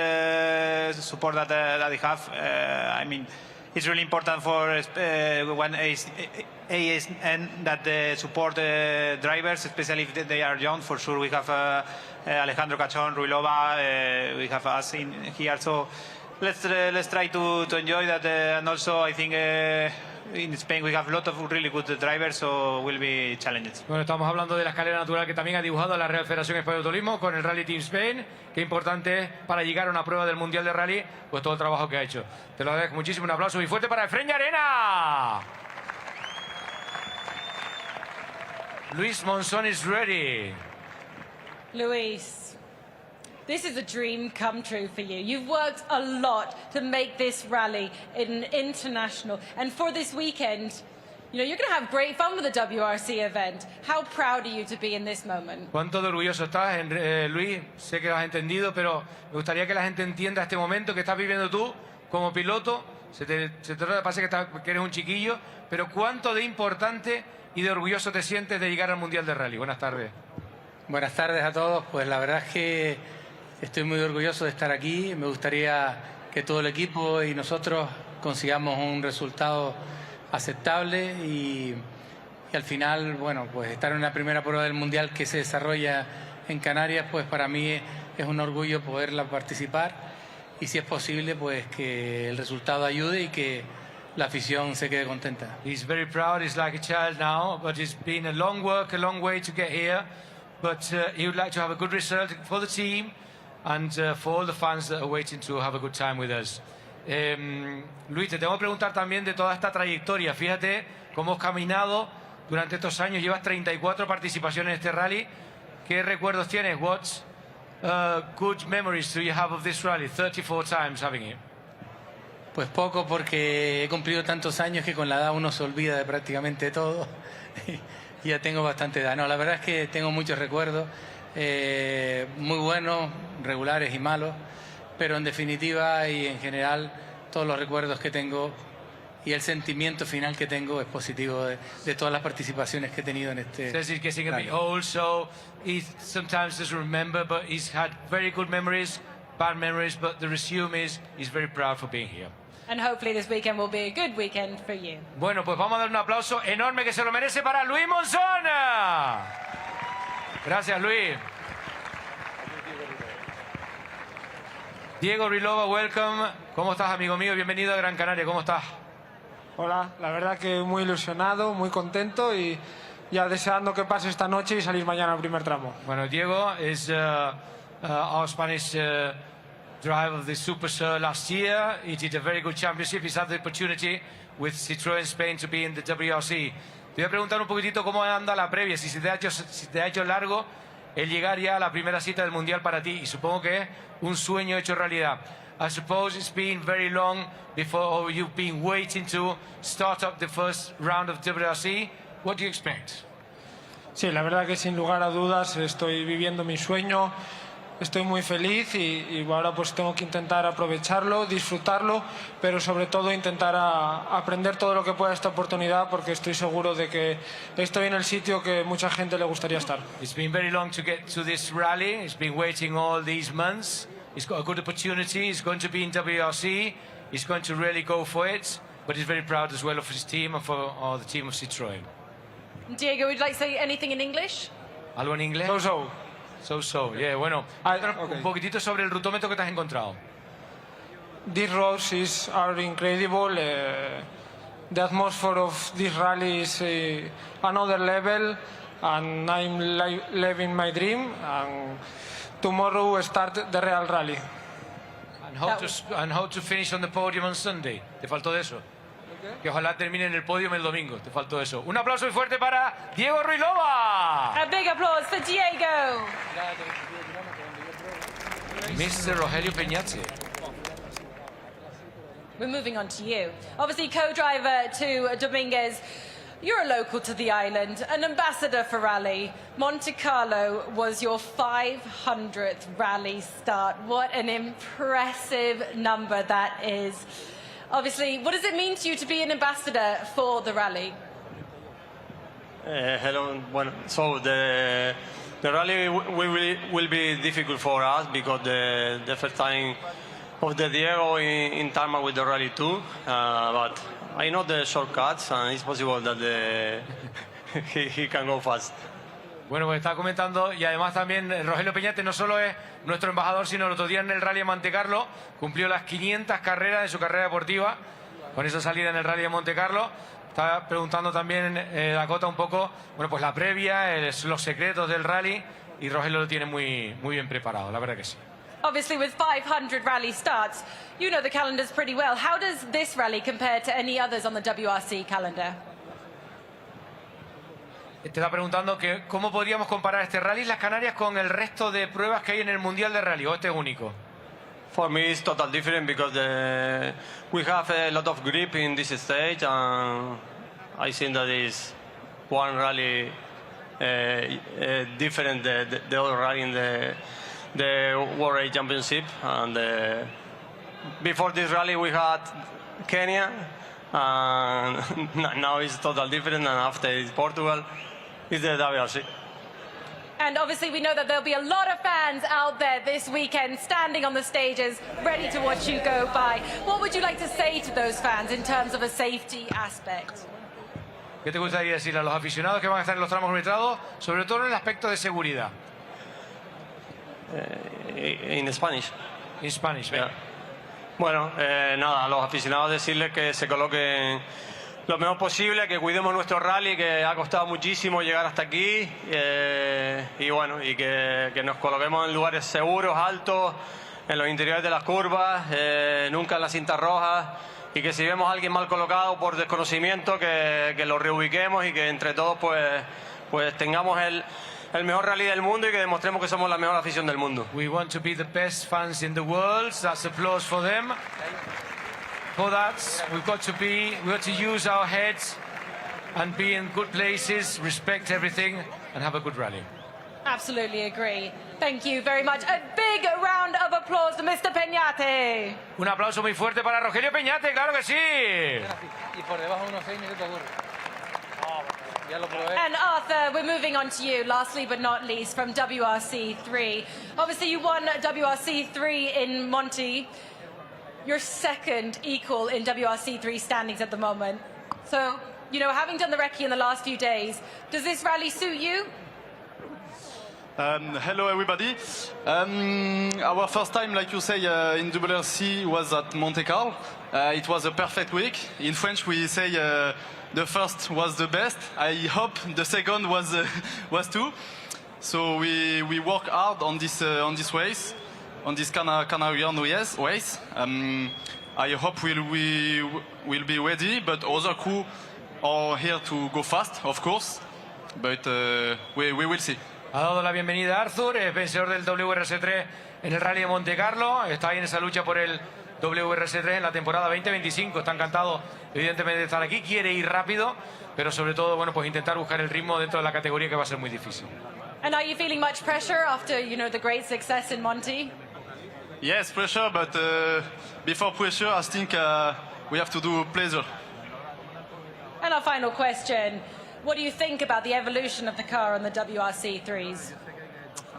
support that they have. I mean, it's really important for when ASN that they support drivers, especially if they are young. For sure, we have Alejandro Cachón, Ruilova, we have us in here. So let's try to enjoy that. And also, I think in Spain we have a lot of really good drivers, so will be challenges. Bueno, estamos hablando de la escalera natural que también ha dibujado la Real Federación Española de Automovilismo con el Rally Team Spain. Qué importante es para llegar a una prueba del Mundial de Rally, pues todo el trabajo que ha hecho. Te lo agradezco muchísimo. Un aplauso muy fuerte para Efren Arena. Luis Monzon is ready. Luis, this is a dream come true for you. You've worked a lot to make this rally international. And for this weekend, you know, you're going to have great fun with the WRC event. How proud are you to be in this moment? Cuánto de orgulloso estás, Luis. Sé que lo has entendido, pero me gustaría que la gente entienda este momento que estás viviendo tú como piloto. Se te pasa que eres un chiquillo, pero cuánto de importante y de orgulloso te sientes de llegar al Mundial de Rally. Buenas tardes. Buenas tardes a todos. Pues la verdad es que estoy muy orgulloso de estar aquí. Me gustaría que todo el equipo y nosotros consigamos un resultado aceptable y al final, bueno, pues estar en la primera prueba del Mundial que se desarrolla en Canarias, pues para mí es un orgullo poderla participar y si es posible, pues que el resultado ayude y que la afición se quede contenta. He's very proud. He's like a child now, but it's been a long work, a long way to get here. But he would like to have a good result for the team and for all the fans that are waiting to have a good time with us. Luis, te tengo que preguntar también de toda esta trayectoria. Fíjate cómo has caminado durante estos años. Llevas 34 participaciones en este rally. ¿Qué recuerdos tienes? What good memories do you have of this rally? 34 times having it. Pues poco, porque he cumplido tantos años que con la edad uno se olvida de prácticamente todo. Y ya tengo bastante edad. No, la verdad es que tengo muchos recuerdos, muy buenos, regulares y malos, pero en definitiva y en general todos los recuerdos que tengo y el sentimiento final que tengo es positivo de todas las participaciones que he tenido en este. Says he's getting a bit old, so he sometimes doesn't remember, but he's had very good memories, bad memories, but the resume is he's very proud for being here. And hopefully this weekend will be a good weekend for you. Bueno, pues vamos a dar un aplauso enorme que se lo merece para Luis Monzon. Gracias, Luis. Diego Ruilova, welcome. ¿Cómo estás, amigo mío? Bienvenido a Gran Canaria. ¿Cómo estás? Hola, la verdad que muy ilusionado, muy contento y ya deseando que pase esta noche y salir mañana al primer tramo. Bueno, Diego is our Spanish driver of the Super Sur last year. He did a very good championship. He's had the opportunity with Citroen Spain to be in the WRC. Te voy a preguntar un poquitito cómo anda la previa, si te ha hecho largo el llegar ya a la primera cita del Mundial para ti, y supongo que es un sueño hecho realidad. I suppose it's been very long before you've been waiting to start up the first round of WRC. What do you expect? Sí, la verdad que sin lugar a dudas estoy viviendo mi sueño, estoy muy feliz y ahora pues tengo que intentar aprovecharlo, disfrutarlo, pero sobre todo intentar aprender todo lo que pueda de esta oportunidad porque estoy seguro de que estoy en el sitio que mucha gente le gustaría estar. It's been very long to get to this rally. It's been waiting all these months. He's got a good opportunity. He's going to be in WRC. He's going to really go for it. But he's very proud as well of his team and for the team of Citroen. Diego, would you like to say anything in English? ¿Algo en inglés? So. Yeah, bueno. Un poquitito sobre el rutómetro que te has encontrado. These roads are incredible. The atmosphere of this rally is another level, and I'm living my dream. And tomorrow we start the real rally. And how to finish on the podium on Sunday. Te faltó de eso. Que ojalá termine en el podio el domingo. Te faltó eso. Un aplauso muy fuerte para Diego Ruilova. A big applause for Diego. Mr. Rogelio Peñate. We're moving on to you. Obviously, co-driver to Dominguez. You're a local to the island, an ambassador for rally. Monte Carlo was your 500th rally start. What an impressive number that is. Obviously, what does it mean to you to be an ambassador for the rally? Hello. Well, so the rally will be difficult for us because the first time of the Diego in Tarmac with the Rally 2, but I know the shortcuts and it's possible that he can go fast. Bueno, pues está comentando y además también Rogelio Peñate no solo es nuestro embajador, sino el otro día en el Rally de Monte Carlo cumplió las 500 carreras de su carrera deportiva con esa salida en el Rally de Monte Carlo. Está preguntando también Dakota un poco, bueno, pues la previa, los secretos del rally, y Rogelio lo tiene muy bien preparado, la verdad que sí. Obviously, with 500 rally starts, you know the calendars pretty well. How does this rally compare to any others on the WRC calendar? Te está preguntando que cómo podríamos comparar este Rally Islas Canarias con el resto de pruebas que hay en el Mundial de Rally, o este es único. For me, it's totally different because we have a lot of grip in this stage, and I think that is one rally different the other rally in the WRC Championship. And before this rally, we had Kenya, and now it's totally different. And after it's Portugal, it's the WRC. And obviously we know that there'll be a lot of fans out there this weekend standing on the stages ready to watch you go by. What would you like to say to those fans in terms of a safety aspect? ¿Qué te gustaría decir a los aficionados que van a estar en los tramos metrados, sobre todo en el aspecto de seguridad? In Spanish. In Spanish, yeah. Bueno, nada, a los aficionados decirles que se coloquen lo mejor posible, que cuidemos nuestro rally, que ha costado muchísimo llegar hasta aquí, y bueno, y que nos coloquemos en lugares seguros, altos, en los interiores de las curvas, nunca en las cintas rojas, y que si vemos a alguien mal colocado por desconocimiento, que lo reubiquemos y que entre todos pues tengamos el mejor rally del mundo y que demostremos que somos la mejor afición del mundo. We want to be the best fans in the world. That's applause for them. For that, we've got to use our heads and be in good places, respect everything, and have a good rally. Absolutely agree. Thank you very much. A big round of applause to Mr. Peñate. Un aplauso muy fuerte para Rogelio Peñate, claro que sí. Y por debajo unos 6 minutos duro. Ya lo probé. And Arthur, we're moving on to you, lastly but not least, from WRC3. Obviously, you won WRC3 in Monte. Your second equal in WRC3 standings at the moment. So, you know, having done the recce in the last few days, does this rally suit you? Hello everybody. Our first time, like you say, in WRC was at Monte Carlo. It was a perfect week. In French we say the first was the best. I hope the second was too. So we work hard on this race. On this Canarian race. I hope we will be ready, but other crew are here to go fast, of course. But we will see. Ha dado la bienvenida a Arthur, es vencedor del WRC3 en el Rally de Monte Carlo. Está ahí en esa lucha por el WRC3 en la temporada 2025. Está encantado, evidentemente, de estar aquí. Quiere ir rápido, pero sobre todo, bueno, pues intentar buscar el ritmo dentro de la categoría, que va a ser muy difícil. And are you feeling much pressure after, you know, the great success in Monte? Yes, pressure, but before pressure, I think we have to do pleasure. And our final question, what do you think about the evolution of the car on the WRC3s?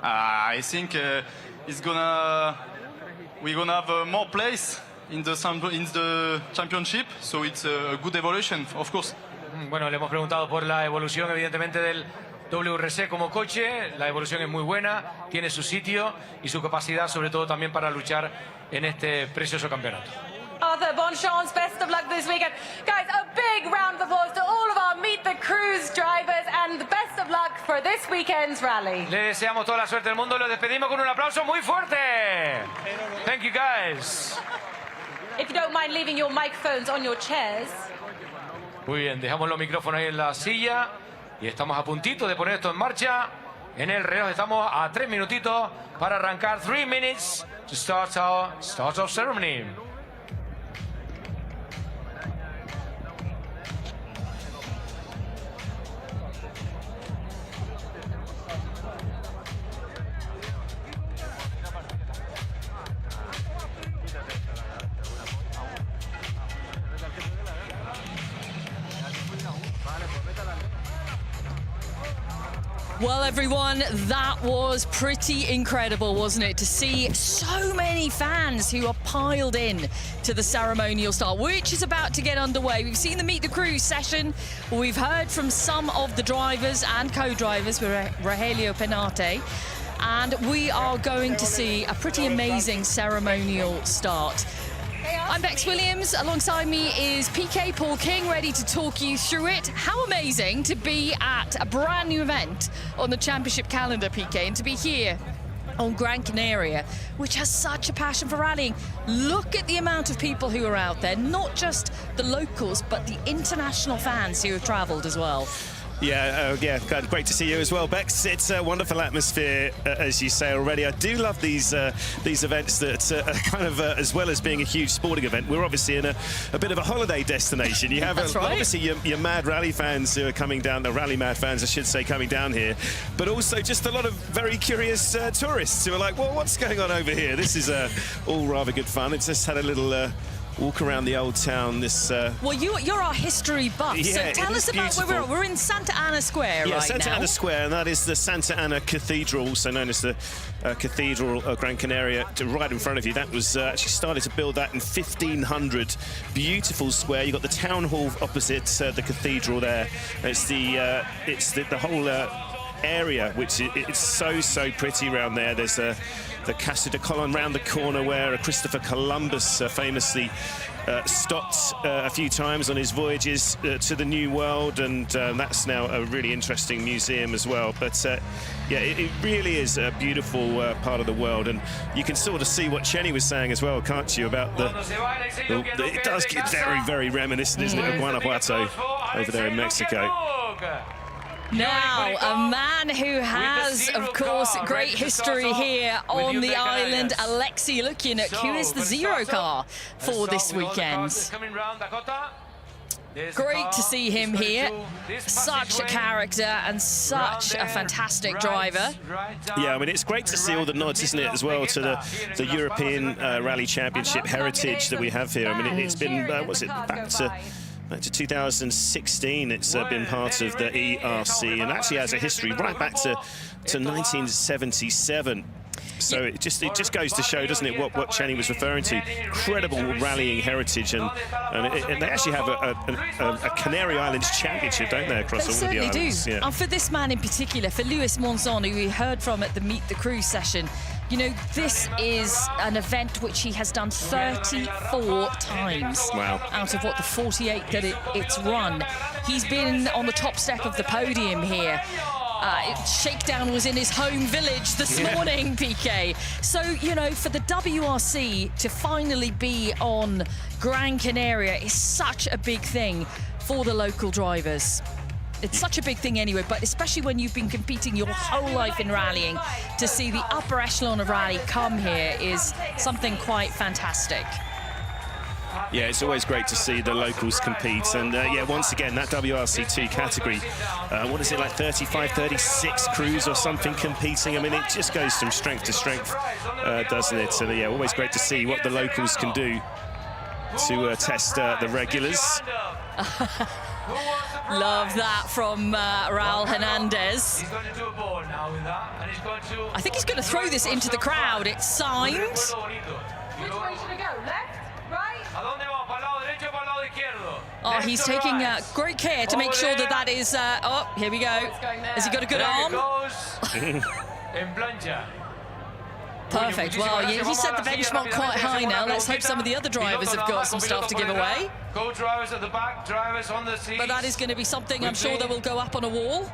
I think we're gonna have more place in the championship, so it's a good evolution, of course. Bueno, le hemos preguntado por la evolución, evidentemente, del WRC como coche. La evolución es muy buena, tiene su sitio y su capacidad, sobre todo también para luchar en este precioso campeonato. Arthur, bon chance, best of luck this weekend. Guys, a big round of applause to all of our Meet the Cruise drivers and the best of luck for this weekend's rally. Le deseamos toda la suerte del mundo, lo despedimos con un aplauso muy fuerte. Thank you, guys. If you don't mind leaving your microphones on your chairs. Muy bien, dejamos los micrófonos ahí en la silla y estamos a puntito de poner esto en marcha. En el reloj estamos a 3 minutitos para arrancar. 3 minutes to start our start-off ceremony. Well, everyone, that was pretty incredible, wasn't it? To see so many fans who are piled in to the ceremonial start, which is about to get underway. We've seen the Meet the Cruise session. We've heard from some of the drivers and co-drivers with Rogelio Penate. And we are going to see a pretty amazing ceremonial start. I'm Bex Williams. Alongside me is PK Paul King, ready to talk you through it. How amazing to be at a brand new event on the championship calendar, PK, and to be here on Gran Canaria, which has such a passion for rallying. Look at the amount of people who are out there, not just the locals, but the international fans who have travelled as well. Yeah, great to see you as well, Bex. It's a wonderful atmosphere, as you say already. I do love these events that are kind of, as well as being a huge sporting event, we're obviously in a bit of a holiday destination. You have obviously your mad rally fans who are coming down, the rally mad fans, I should say, coming down here, but also just a lot of very curious tourists who are like, well, what's going on over here? This is all rather good fun. It's just had a little walk around the old town. Well, you're our history buff, yeah, so tell us about where we're in Santa Ana Square right now. Santa Ana Square, and that is the Santa Ana Cathedral, also known as the Cathedral of Gran Canaria, right in front of you. That was actually started to build that in 1500. Beautiful square. You've got the town hall opposite the cathedral there. It's the whole area, which it's so pretty around there. There's the Casa de Colón round the corner, where Christopher Columbus famously stopped a few times on his voyages to the New World, and that's now a really interesting museum as well. But yeah, it really is a beautiful part of the world, and you can sort of see what Chenny was saying as well, can't you, about it does get very reminiscent, isn't it, of Guanajuato over there in Mexico. Now, a man who has, of course, great history here on the island, Alexei Lukyanyk, who is the zero car for this weekend. Great to see him here. Such a character and such a fantastic driver. Yeah, I mean, it's great to see all the nods, isn't it, as well, to the European Rally Championship heritage that we have here. I mean, it's been, what's it, back to 2016, it's been part of the ERC, and actually has a history right back to 1977. So it just goes to show, doesn't it, what Chenny was referring to? Incredible rallying heritage, and they actually have a Canary Islands championship, don't they, across all of the islands? They certainly do. Yeah. And for this man in particular, for Luis Monzon, who we heard from at the Meet the Cruise session, you know, this is an event which he has done 34 times. Wow. Out of, what, the 48 that it's run. He's been on the top step of the podium here. Shakedown was in his home village this morning, PK. So, you know, for the WRC to finally be on Gran Canaria is such a big thing for the local drivers. It's such a big thing anyway, but especially when you've been competing your whole life in rallying, to see the upper echelon of rally come here is something quite fantastic. Yeah, it's always great to see the locals compete, and yeah, once again, that WRC2 category, what is it, like 35, 36 crews or something competing? I mean, it just goes from strength to strength, doesn't it? So yeah, always great to see what the locals can do to test the regulars. Love that from Raul Hernandez. He's going to do a ball now with that, and he's going to... I think he's going to throw this into the crowd. It's signed. Which way should it go? Left? Right? Oh, he's taking great care to make sure that that is... oh, here we go. Has he got a good arm? Perfect. Well, yeah, he set the benchmark quite high now. Let's hope some of the other drivers have got some stuff to give away. Co-drivers at the back, drivers on the seats. But that is going to be something I'm sure that will go up on a wall.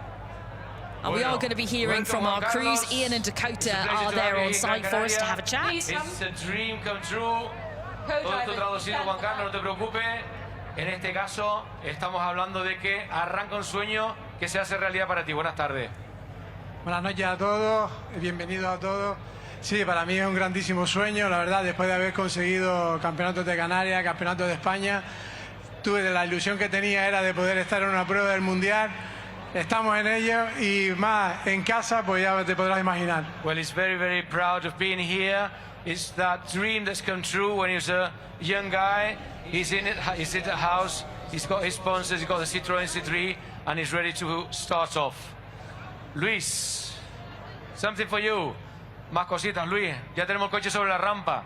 And we are going to be hearing from our crews. Ian and Dakota are there on site for us to have a chat. It's a dream come true. Todo esto traducido, Juan Carlos, no te preocupes. En este caso, estamos hablando de que arranca un sueño que se hace realidad para ti. Buenas tardes. Buenas noches a todos, bienvenidos a todos. Sí, para mí es un grandísimo sueño, la verdad, después de haber conseguido campeonatos de Canarias, campeonatos de España, la ilusión que tenía era de poder estar en una prueba del Mundial. Estamos en ello y más en casa, pues ya te podrás imaginar. Well, he's very, very proud of being here. It's that dream that's come true when he was a young guy. He's in the house, he's got his sponsors, he's got the Citroen C3, and he's ready to start off. Luis, something for you. Más cositas, Luis. Ya tenemos el coche sobre la rampa.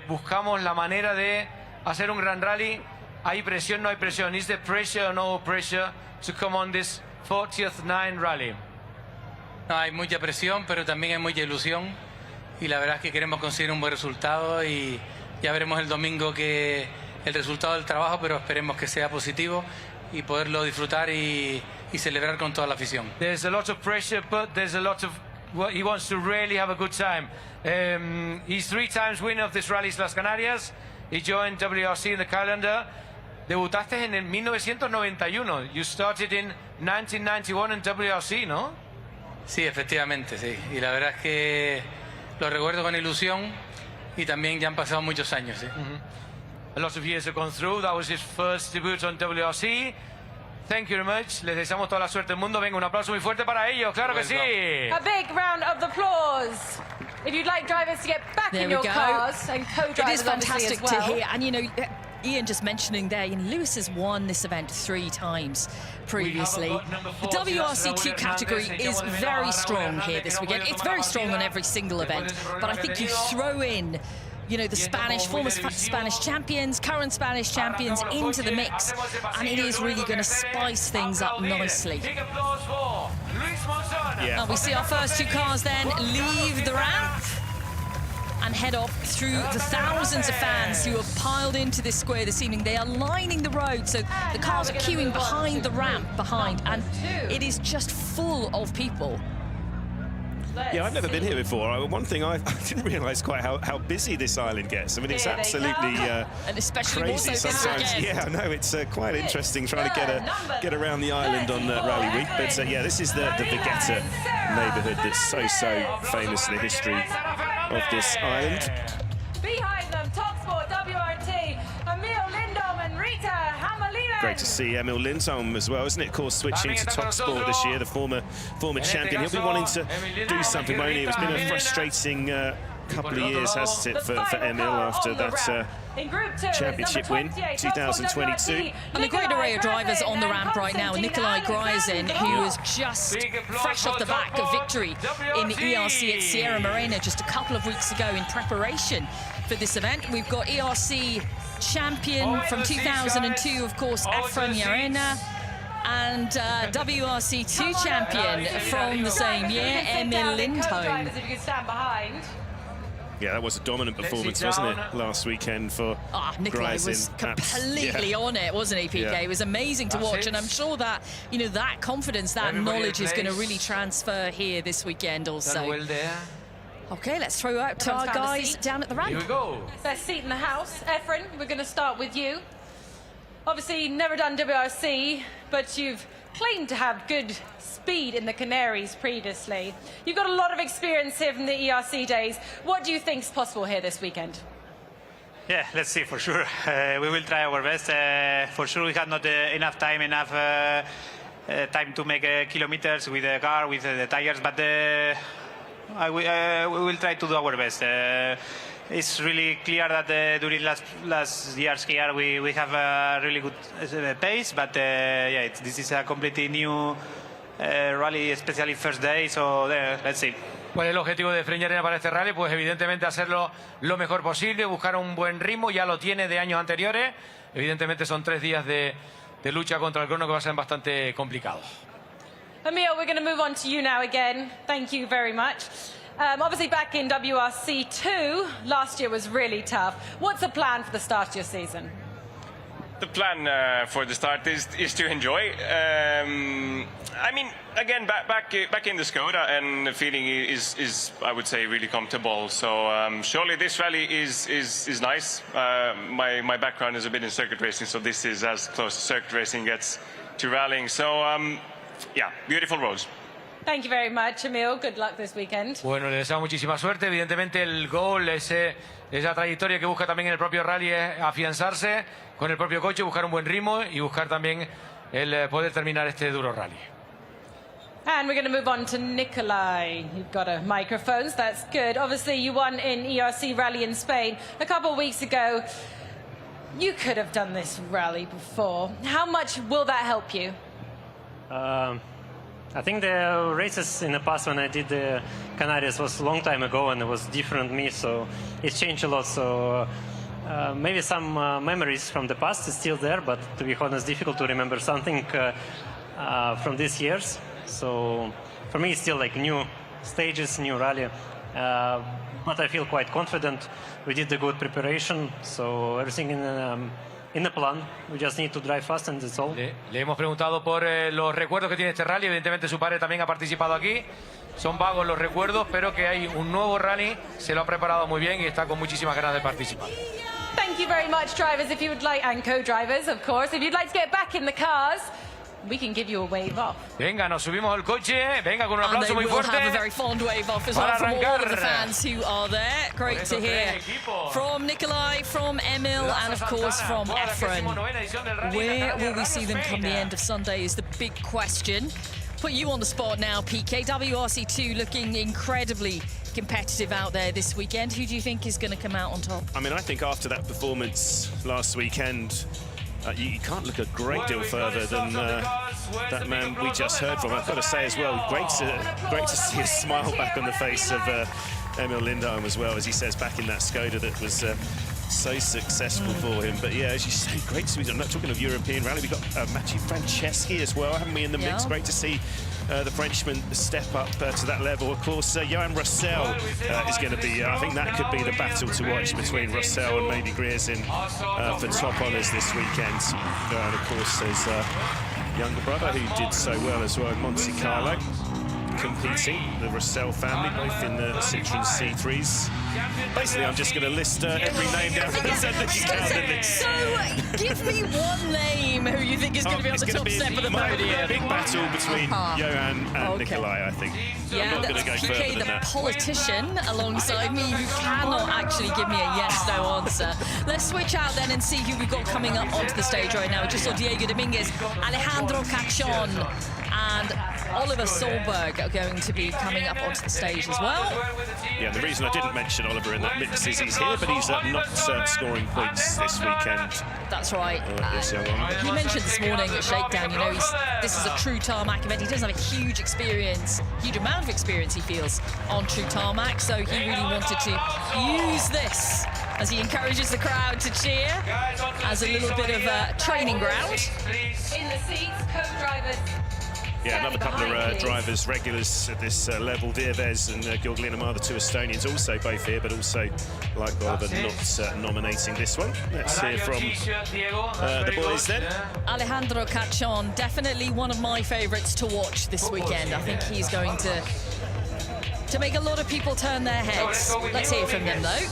Buscamos la manera de hacer un gran rally. ¿Hay presión? No hay presión. Is there pressure or no pressure to come on this 40th Nine Rally? No, hay mucha presión, pero también hay mucha ilusión. Y la verdad es que queremos conseguir un buen resultado y ya veremos el domingo que el resultado del trabajo, pero esperemos que sea positivo y poderlo disfrutar y celebrar con toda la afición. There's a lot of pressure, but there's a lot of... Well, he wants to really have a good time. He's 3 times winner of this rally, Islas Canarias. He joined WRC in the calendar. Debutaste en el 1991. You started in 1991 in WRC, ¿no? Sí, efectivamente, sí. Y la verdad es que lo recuerdo con ilusión y también ya han pasado muchos años, ¿sí? A lot of years have gone through. That was his first debut on WRC. Thank you very much. Les deseamos toda la suerte del mundo. Venga, un aplauso muy fuerte para ellos. Claro que sí. A big round of applause. If you'd like drivers to get back in your cars and co-drivers, it is fantastic as well. to hear. And, you know, Ian just mentioning there, Lewis has won this event 3 times previously. The WRC2 category is very strong here this weekend. It's very strong on every single event. But I think you throw in, you know, the former Spanish champions, current Spanish champions into the mix, and it is really going to spice things up nicely. Yeah. And we see our first 2 cars then leave the ramp and head off through the thousands of fans who have piled into this square this evening. They are lining the road, so the cars are queuing behind the ramp behind, and it is just full of people. Yeah, I've never been here before. One thing I didn't realise quite how busy this island gets. I mean, it's absolutely and especially crazy sometimes. Yeah, I know, it's quite interesting trying to get around the island on Rally Week. But yeah, this is the Vegeta neighbourhood that's so famous in the history of this island. Behind them, Top Sport, WRT, Emil Lindholm and Rita Hamelina. Great to see Emil Lindholm as well, isn't it? Of course, switching to Top Sport this year, the former champion. He'll be wanting to do something, won't he? It's been a frustrating couple of years, hasn't it, for Emil after that championship win, 2022. And a great array of drivers on the ramp right now. Nikolai Gryzin, who is just fresh off the back of victory in the ERC at Sierra Morena just a couple of weeks ago in preparation for this event. We've got ERC champion from 2002, of course, Efren Yarena, and WRC2 champion from the same year, Emil Lindholm. If you could stand behind. Yeah, that was a dominant performance, wasn't it, last weekend for Nikolai Gryzin. was completely on it, wasn't he, PK? Yeah. It was amazing to watch, and I'm sure that, you know, that confidence, that knowledge is going to really transfer here this weekend also. Well there. Okay, let's throw out to our guys down at the ramp. Here we go. Best seat in the house. Efren, we're going to start with you. Obviously, never done WRC, but you've claimed to have good speed in the Canaries previously. You've got a lot of experience here from the ERC days. What do you think is possible here this weekend? Yeah, let's see, for sure. We will try our best. For sure, we had not enough time to make kilometers with the car, with the tires, but we will try to do our best. it's really clear that during last years here we have a really good pace, but yeah, this is a completely new rally, especially first day, so let's see. ¿Cuál es el objetivo de Freñarena para este rally? Pues evidentemente hacerlo lo mejor posible, buscar un buen ritmo, ya lo tiene de años anteriores. Evidentemente son 3 días de lucha contra el crono que va a ser bastante complicado. Emil, we're going to move on to you now again. Thank you very much. Obviously back in WRC2, last year was really tough. What's the plan for the start of your season? The plan for the start is to enjoy. I mean, again, back in the Skoda, and the feeling is I would say, really comfortable. So surely this rally is nice. My background is a bit in circuit racing, so this is as close to circuit racing gets to rallying. So yeah, beautiful roads. Thank you very much, Emil. Good luck this weekend. Bueno, le deseo muchísima suerte. Evidentemente el goal, esa trayectoria que busca también en el propio rally es afianzarse con el propio coche, buscar un buen ritmo y buscar también el poder terminar este duro rally. And we're going to move on to Nikolai. You've got a microphone, so that's good. Obviously, you won in ERC Rally in Spain a couple of weeks ago. You could have done this rally before. How much will that help you? I think the races in the past when I did the Canarias was a long time ago and it was different me, so it's changed a lot. So maybe some memories from the past is still there, but to be honest, difficult to remember something from these years. So for me, it's still like new stages, new rally. But I feel quite confident. We did the good preparation, so everything in the plan. We just need to drive fast and that's all. Le hemos preguntado por los recuerdos que tiene este rally. Evidentemente su padre también ha participado aquí. Son vagos los recuerdos, pero que hay un nuevo rally. Se lo ha preparado muy bien y está con muchísimas ganas de participar. Thank you very much, drivers. If you would like, and co-drivers, of course, if you'd like to get back in the cars, we can give you a wave off. Venga, nos subimos al coche. Venga, con un aplauso muy fuerte. Have a very fond wave off as well from all of the fans who are there. Great to hear from Nikolai, from Emil, and of course from Efren. Where will we see them come the end of Sunday is the big question. Put you on the spot now, PK. WRC2 looking incredibly competitive out there this weekend. Who do you think is going to come out on top? I mean, I think after that performance last weekend, you can't look a great deal further than that man we just heard from. I've got to say as well, great to see a smile back on the face of Emil Lindholm as well, as he says, back in that Skoda that was so successful for him. But yeah, as you say, great to see. I'm not talking of European rally. We've got Mathieu Franceschi as well, haven't we, in the mix? Great to see the Frenchman step up to that level. Of course, Johan Russell is going to be, I think that could be the battle to watch between Russell and maybe Grierson for top honours this weekend. And of course, there's younger brother who did so well as well in Monte Carlo, competing, the Russell family, both in the Citroen C3s. Basically, I'm just going to list every name down from the set that you can. So, give me one name who you think is going to be on the top step of the podium. Big battle between Johan and Nikolai, I think. Yeah, I'm not going to go that's further PK, than the that. politician, alongside me, who cannot actually give me a yes/no answer. Let's switch out then and see who we've got coming up onto the stage right now. We just saw Diego Dominguez, Alejandro Cachon, and Oliver Solberg are going to be coming up onto the stage as well. Yeah, the reason I didn't mention Oliver in that mix is he's here, but he's not scoring points this weekend. That's right. He mentioned this morning at Shakedown, you know, this is a true tarmac event. He doesn't have a huge amount of experience, he feels, on true tarmac, so he really wanted to use this as he encourages the crowd to cheer as a little bit of a training ground. In the seats, co-drivers. Yeah, another couple of drivers, regulars at this level. Diervez and Gilglin are the two Estonians, also both here, but also, like Oliver, not nominating this one. Let's hear from the boys then. Alejandro Cachon, definitely one of my favourites to watch this weekend. I think he's going to make a lot of people turn their heads. Let's hear from them, though.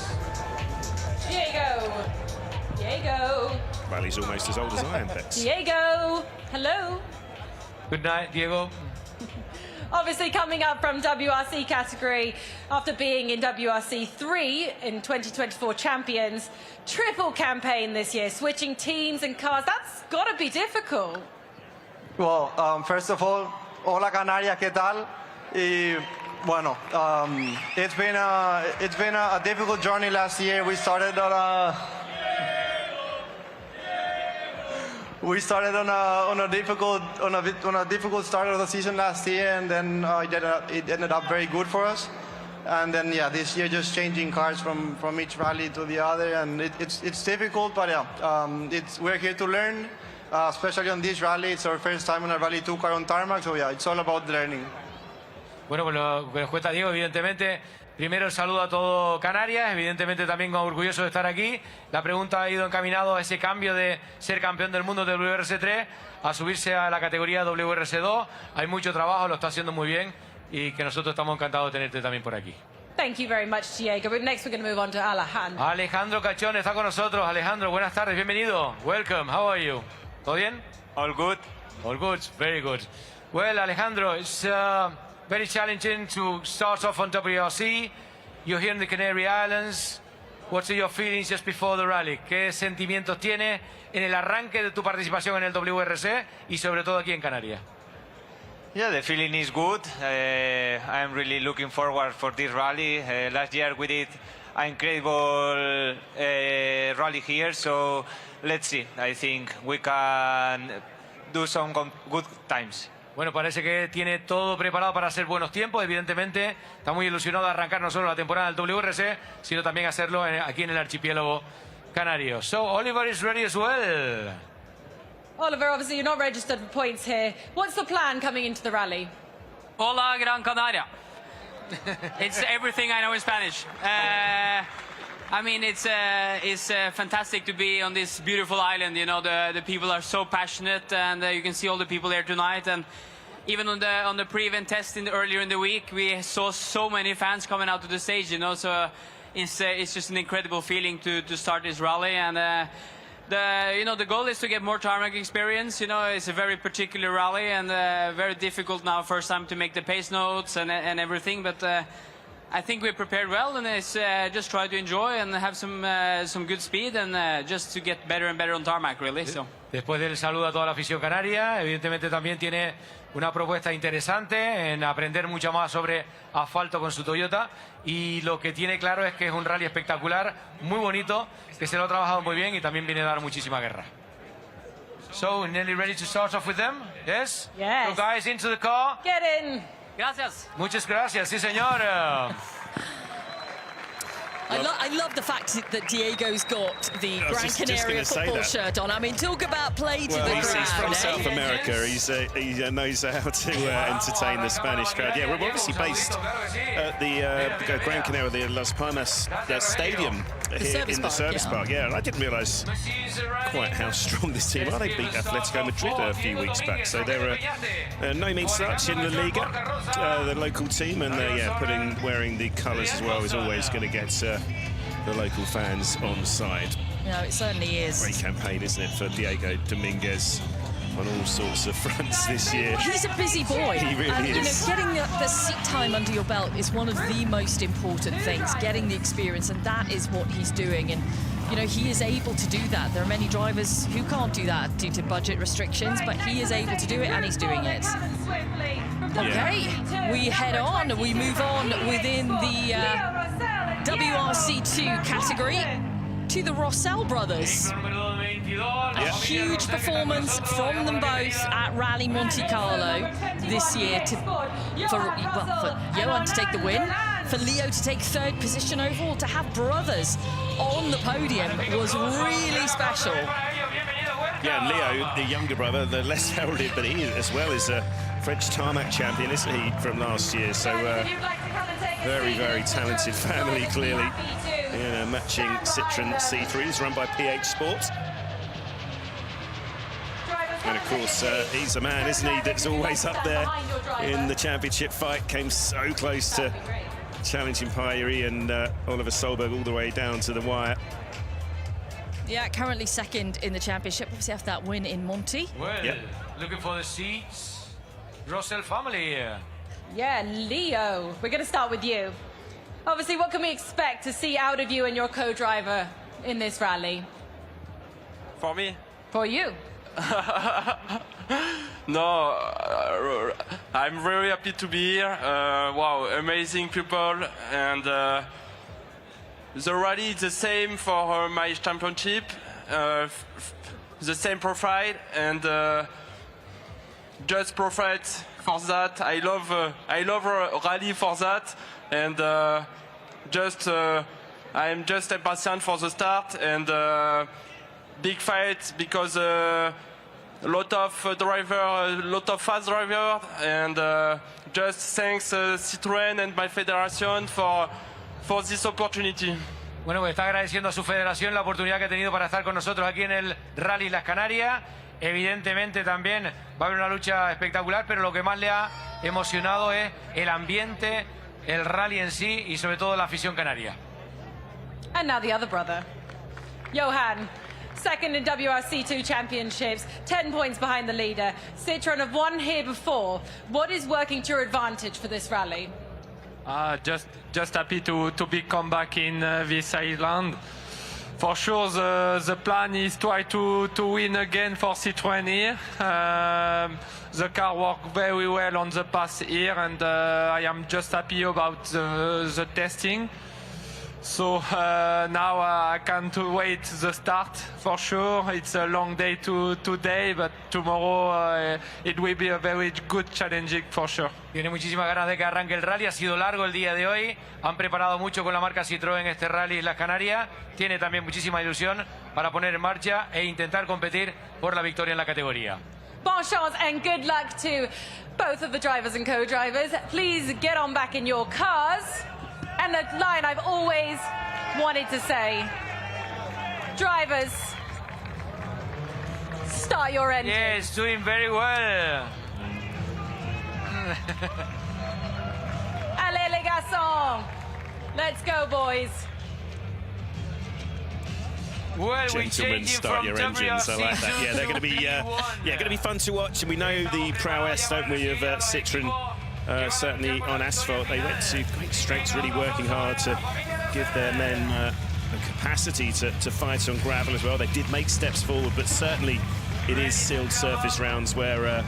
Diego. Rally's almost as old as I am, Bex. Diego. Hello. Good night, Diego. Obviously coming up from WRC category after being in WRC3 in 2024 champions, triple campaign this year, switching teams and cars. That's got to be difficult. Well, first of all, hola Canarias, ¿qué tal? Y Bueno, it's been a difficult journey last year. We started on a difficult start of the season last year, and then it ended up very good for us. And then this year just changing cars from each rally to the other, and it's difficult, but we're here to learn. Especially on this rally, it's our first time in a Rally 2 car on Tarmac, so it's all about learning. Bueno, pues lo que nos cuenta Diego, evidentemente, primero el saludo a todo Canarias, evidentemente también orgulloso de estar aquí. La pregunta ha ido encaminado a ese cambio de ser campeón del mundo de WRC3 a subirse a la categoría WRC2. Hay mucho trabajo, lo está haciendo muy bien y que nosotros estamos encantados de tenerte también por aquí. Thank you very much, Diego. But next we're going to move on to Alejandro. Alejandro Cachón está con nosotros. Alejandro, buenas tardes, bienvenido. Welcome, how are you? ¿Todo bien? All good. All good, very good. Well, Alejandro, it's very challenging to start off on WRC. You're here in the Canary Islands. What are your feelings just before the rally? ¿Qué sentimientos tienes en el arranque de tu participación en el WRC y sobre todo aquí en Canarias? Yeah, the feeling is good. I'm really looking forward for this rally. Last year we did an incredible rally here, so let's see. I think we can do some good times. Bueno, parece que tiene todo preparado para hacer buenos tiempos. Evidentemente, está muy ilusionado de arrancar no solo la temporada del WRC, sino también hacerlo aquí en el archipiélago canario. So, Oliver is ready as well. Oliver, obviously you're not registered for points here. What's the plan coming into the rally? Hola, Gran Canaria. It's everything I know in Spanish. I mean, it's fantastic to be on this beautiful island. You know, the people are so passionate, and you can see all the people here tonight. And even on the pre-event test earlier in the week, we saw so many fans coming out to the stage. You know, so it's just an incredible feeling to start this rally. And the goal is to get more tarmac experience. You know, it's a very particular rally and very difficult now. First time to make the pace notes and everything, but. I think we prepared well, and it's just try to enjoy and have some good speed and just to get better and better on tarmac, really. So. Después del saludo a toda la afición canaria, evidentemente también tiene una propuesta interesante en aprender mucho más sobre asfalto con su Toyota, y lo que tiene claro es que es un rally espectacular, muy bonito, que se lo ha trabajado muy bien y también viene a dar muchísima guerra. So, nearly ready to start off with them? Yes? Yes. So guys, into the car. Get in. Gracias. Muchas gracias, sí señor. I love the fact that Diego's got the Gran Canaria football shirt on. I mean, talk about play to the crowd. He's from South America. He knows how to entertain the Spanish crowd. Yeah, we're obviously based at the Gran Canaria, the Las Palmas stadium here in the service park. Yeah, and I didn't realise quite how strong this team are. They beat Atletico Madrid a few weeks back, so they're no mean slouch in La Liga, the local team, and wearing the colours as well is always going to get the local fans on side. No, it certainly is. Great campaign, isn't it, for Diego Dominguez on all sorts of fronts this year. He's a busy boy. He really is. You know, getting the seat time under your belt is one of the most important things, getting the experience, and that is what he's doing. And you know, he is able to do that. There are many drivers who can't do that due to budget restrictions, but he is able to do it, and he's doing it. Okay, we head on, we move on within the WRC2 category to the Rossell brothers. A huge performance from them both at Rally Monte Carlo this year for Johan to take the win, for Leo to take third position overall. To have brothers on the podium was really special. Yeah, and Leo, the younger brother, the less heralded, but he as well is a French tarmac champion, isn't he, from last year? So very, very talented family, clearly. In a matching Citroen C3s run by PH Sports. And of course, he's a man, isn't he, that's always up there in the championship fight. Came so close to challenging Pyrie and Oliver Solberg all the way down to the wire. Yeah, currently second in the championship. Obviously after that win in Monte. Well, looking for the seats. Rossell family here. Yeah, Leo, we're going to start with you. Obviously, what can we expect to see out of you and your co-driver in this rally? For me? For you. No, I'm very happy to be here. Wow, amazing people, and the rally is the same for my championship, the same profile, and just profile for that. I love rally for that, and I'm just impatient for the start and big fight because a lot of fast driver, and just thanks Citroen and my federation for this opportunity. Bueno, pues está agradeciendo a su federación la oportunidad que ha tenido para estar con nosotros aquí en el Rally Islas Canarias. Evidentemente también va a haber una lucha espectacular, pero lo que más le ha emocionado es el ambiente, el rally en sí y sobre todo la afición canaria. And now the other brother, Johan. Second in WRC2 championships, 10 points behind the leader. Citroen have won here before. What is working to your advantage for this rally? Just happy to be come back in this island. For sure, the plan is try to win again for Citroen here. The car worked very well on the pass here, and I am just happy about the testing. So now I can't wait the start for sure. It's a long day today, but tomorrow it will be a very good challenging for sure. Tiene muchísimas ganas de que arranque el rally. Ha sido largo el día de hoy. Han preparado mucho con la marca Citroën este rally Islas Canarias. Tiene también muchísima ilusión para poner en marcha e intentar competir por la victoria en la categoría. Bon chance and good luck to both of the drivers and co-drivers. Please get on back in your cars. And the line I've always wanted to say. Drivers, start your engine. Yes, doing very well. Allez les garçons. Let's go, boys. Well, Gentlemen, start your engines. I like that. Yeah, they're going to be going to be fun to watch, and we know the prowess, don't we, of Citroen. Certainly on asphalt, they went to great strengths, really working hard to give their men the capacity to fight on gravel as well. They did make steps forward, but certainly it is sealed surface rounds where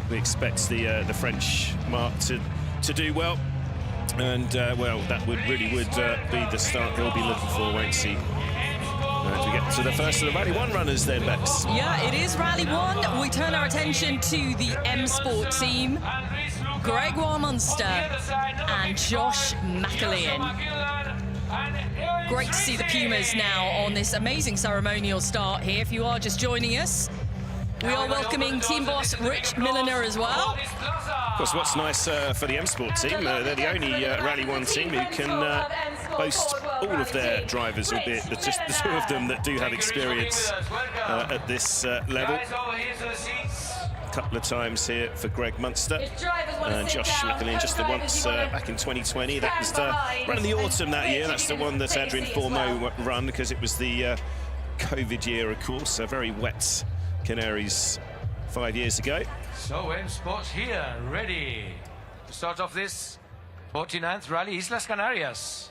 we expect the French mark to do well. And well, that would be the start he'll be looking for, won't he? As we get to the first of the Rally 1 runners then, Bex. Yeah, it is Rally 1. We turn our attention to the M Sport team. Gregoire Munster and Josh McAlean. Great to see the Pumas now on this amazing ceremonial start here. If you are just joining us, we are welcoming team boss Rich Milliner as well. Of course, what's nice for the M Sport team, they're the only Rally 1 team who can boast all of their drivers, albeit there's just the two of them that do have experience at this level. Couple of times here for Greg Munster and Josh McAlean just the once back in 2020. That was run in the autumn that year. That's the one that Adrien Fourmeau run because it was the COVID year, of course. A very wet Canaries 5 years ago. So M Sports here, ready to start off this 49th Rally Islas Canarias.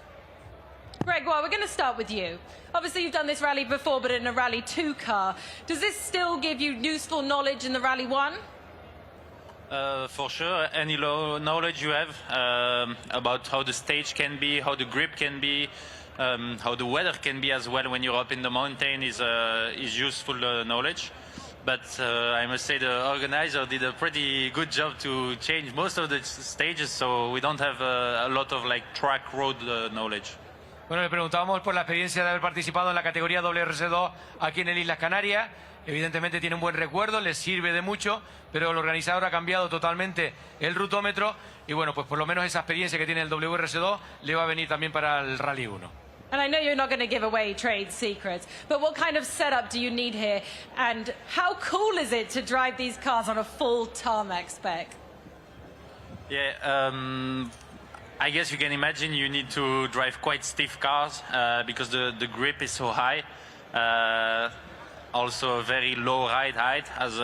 Gregoire, we're going to start with you. Obviously, you've done this rally before, but in a Rally 2 car. Does this still give you useful knowledge in the Rally 1? For sure, any knowledge you have about how the stage can be, how the grip can be, how the weather can be as well when you're up in the mountain is useful knowledge. But I must say the organizer did a pretty good job to change most of the stages, so we don't have a lot of like track road knowledge. Bueno, le preguntábamos por la experiencia de haber participado en la categoría WRC2 aquí en el Islas Canarias. Evidentemente tiene un buen recuerdo, le sirve de mucho, pero el organizador ha cambiado totalmente el rutómetro y bueno, pues por lo menos esa experiencia que tiene el WRC2 le va a venir también para el Rally 1. And I know you're not going to give away trade secrets, but what kind of setup do you need here? And how cool is it to drive these cars on a full tarmac spec? Yeah, I guess you can imagine you need to drive quite stiff cars because the grip is so high. Also a very low ride height as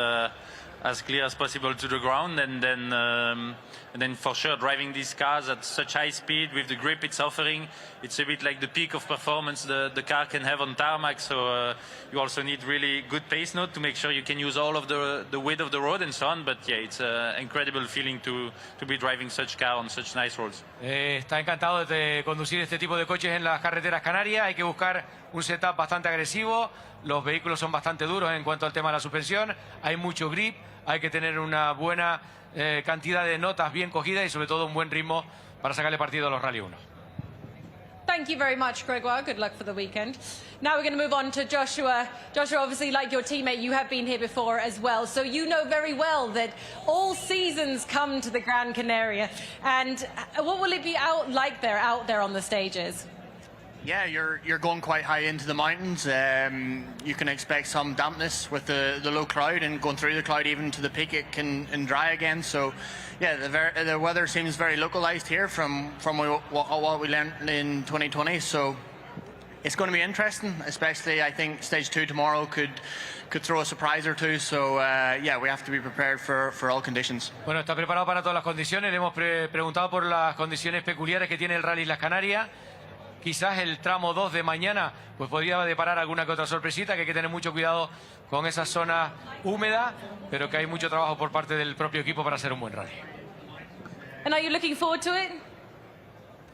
as clear as possible to the ground, and then for sure driving these cars at such high speed with the grip it's offering, it's a bit like the peak of performance the car can have on tarmac. So you also need really good pace note to make sure you can use all of the width of the road and so on. But yeah, it's an incredible feeling to be driving such car on such nice roads. Está encantado de conducir este tipo de coches en las carreteras canarias. Hay que buscar un setup bastante agresivo. Los vehículos son bastante duros en cuanto al tema de la suspensión. Hay mucho grip. Hay que tener una buena cantidad de notas bien cogidas y sobre todo un buen ritmo para sacarle partido a los Rally 1. Thank you very much, Gregoire. Good luck for the weekend. Now we're going to move on to Joshua. Joshua, obviously, like your teammate, you have been here before as well. So you know very well that all seasons come to the Gran Canaria. And what will it be out there on the stages? Yeah, you're going quite high into the mountains. You can expect some dampness with the low cloud, and going through the cloud even to the peak it can dry again. So yeah, the weather seems very localized here from what we learned in 2020. So it's going to be interesting, especially I think stage 2 tomorrow could throw a surprise or two. So yeah, we have to be prepared for all conditions. Bueno, está preparado para todas las condiciones. Le hemos preguntado por las condiciones peculiares que tiene el Rally Islas Canarias. Quizás el tramo 2 de mañana pues podría deparar alguna que otra sorpresita, que hay que tener mucho cuidado con esa zona húmeda, pero que hay mucho trabajo por parte del propio equipo para hacer un buen rally. And are you looking forward to it?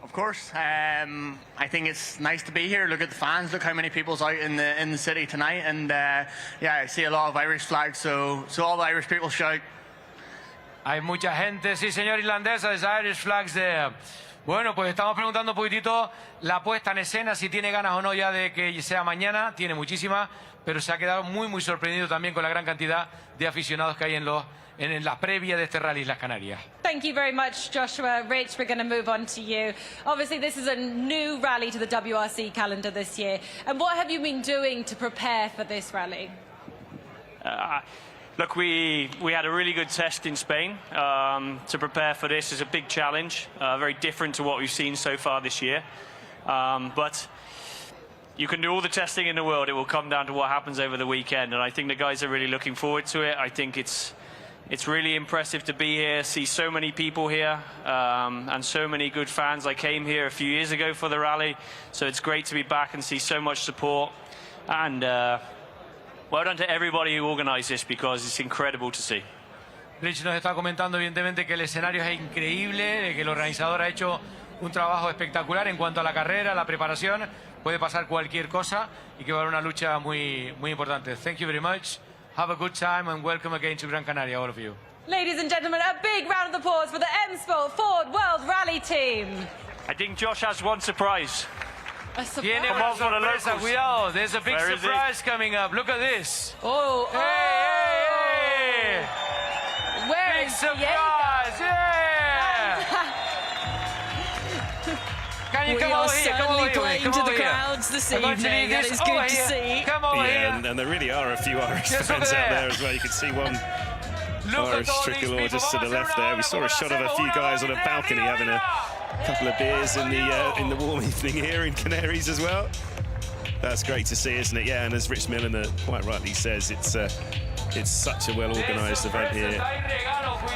Of course. I think it's nice to be here. Look at the fans. Look how many people's out in the city tonight, and yeah, I see a lot of Irish flags. So all the Irish people shout. Hay mucha gente, sí, señor irlandesa. There's Irish flags there. Bueno, pues estamos preguntando un poquitito la puesta en escena, si tiene ganas o no ya de que sea mañana. Tiene muchísimas, pero se ha quedado muy sorprendido también con la gran cantidad de aficionados que hay en la previa de este Rally Islas Canarias. Thank you very much, Joshua. Rich, we're going to move on to you. Obviously, this is a new rally to the WRC calendar this year. And what have you been doing to prepare for this rally? Look, we had a really good test in Spain. To prepare for this is a big challenge, very different to what we've seen so far this year. But you can do all the testing in the world. It will come down to what happens over the weekend, and I think the guys are really looking forward to it. I think it's really impressive to be here, see so many people here, and so many good fans. I came here a few years ago for the rally, so it's great to be back and see so much support. And well done to everybody who organised this, because it's incredible to see. Rich nos está comentando evidentemente que el escenario es increíble, que el organizador ha hecho un trabajo espectacular en cuanto a la carrera, la preparación. Puede pasar cualquier cosa y que va a haber una lucha muy importante. Thank you very much. Have a good time and welcome again to Gran Canaria, all of you. Ladies and gentlemen, a big round of applause for the M Sport Ford World Rally team. I think Josh has one surprise. Tiene una sorpresa, cuidado, there's a big surprise coming up. Look at this. Oh, hey. Where big is surprise, yeah. Can you come over here? Come over here. Playing to the crowds this evening. That is good to see. Come over here. And there really are a few Irish fans out there as well. You can see one Irish tricolor just to the left there. We saw a shot of a few guys on a balcony having a couple of beers in the warm evening here in Canaries as well. That's great to see, isn't it? Yeah, and as Rich Milliner quite rightly says, it's such a well-organised event here.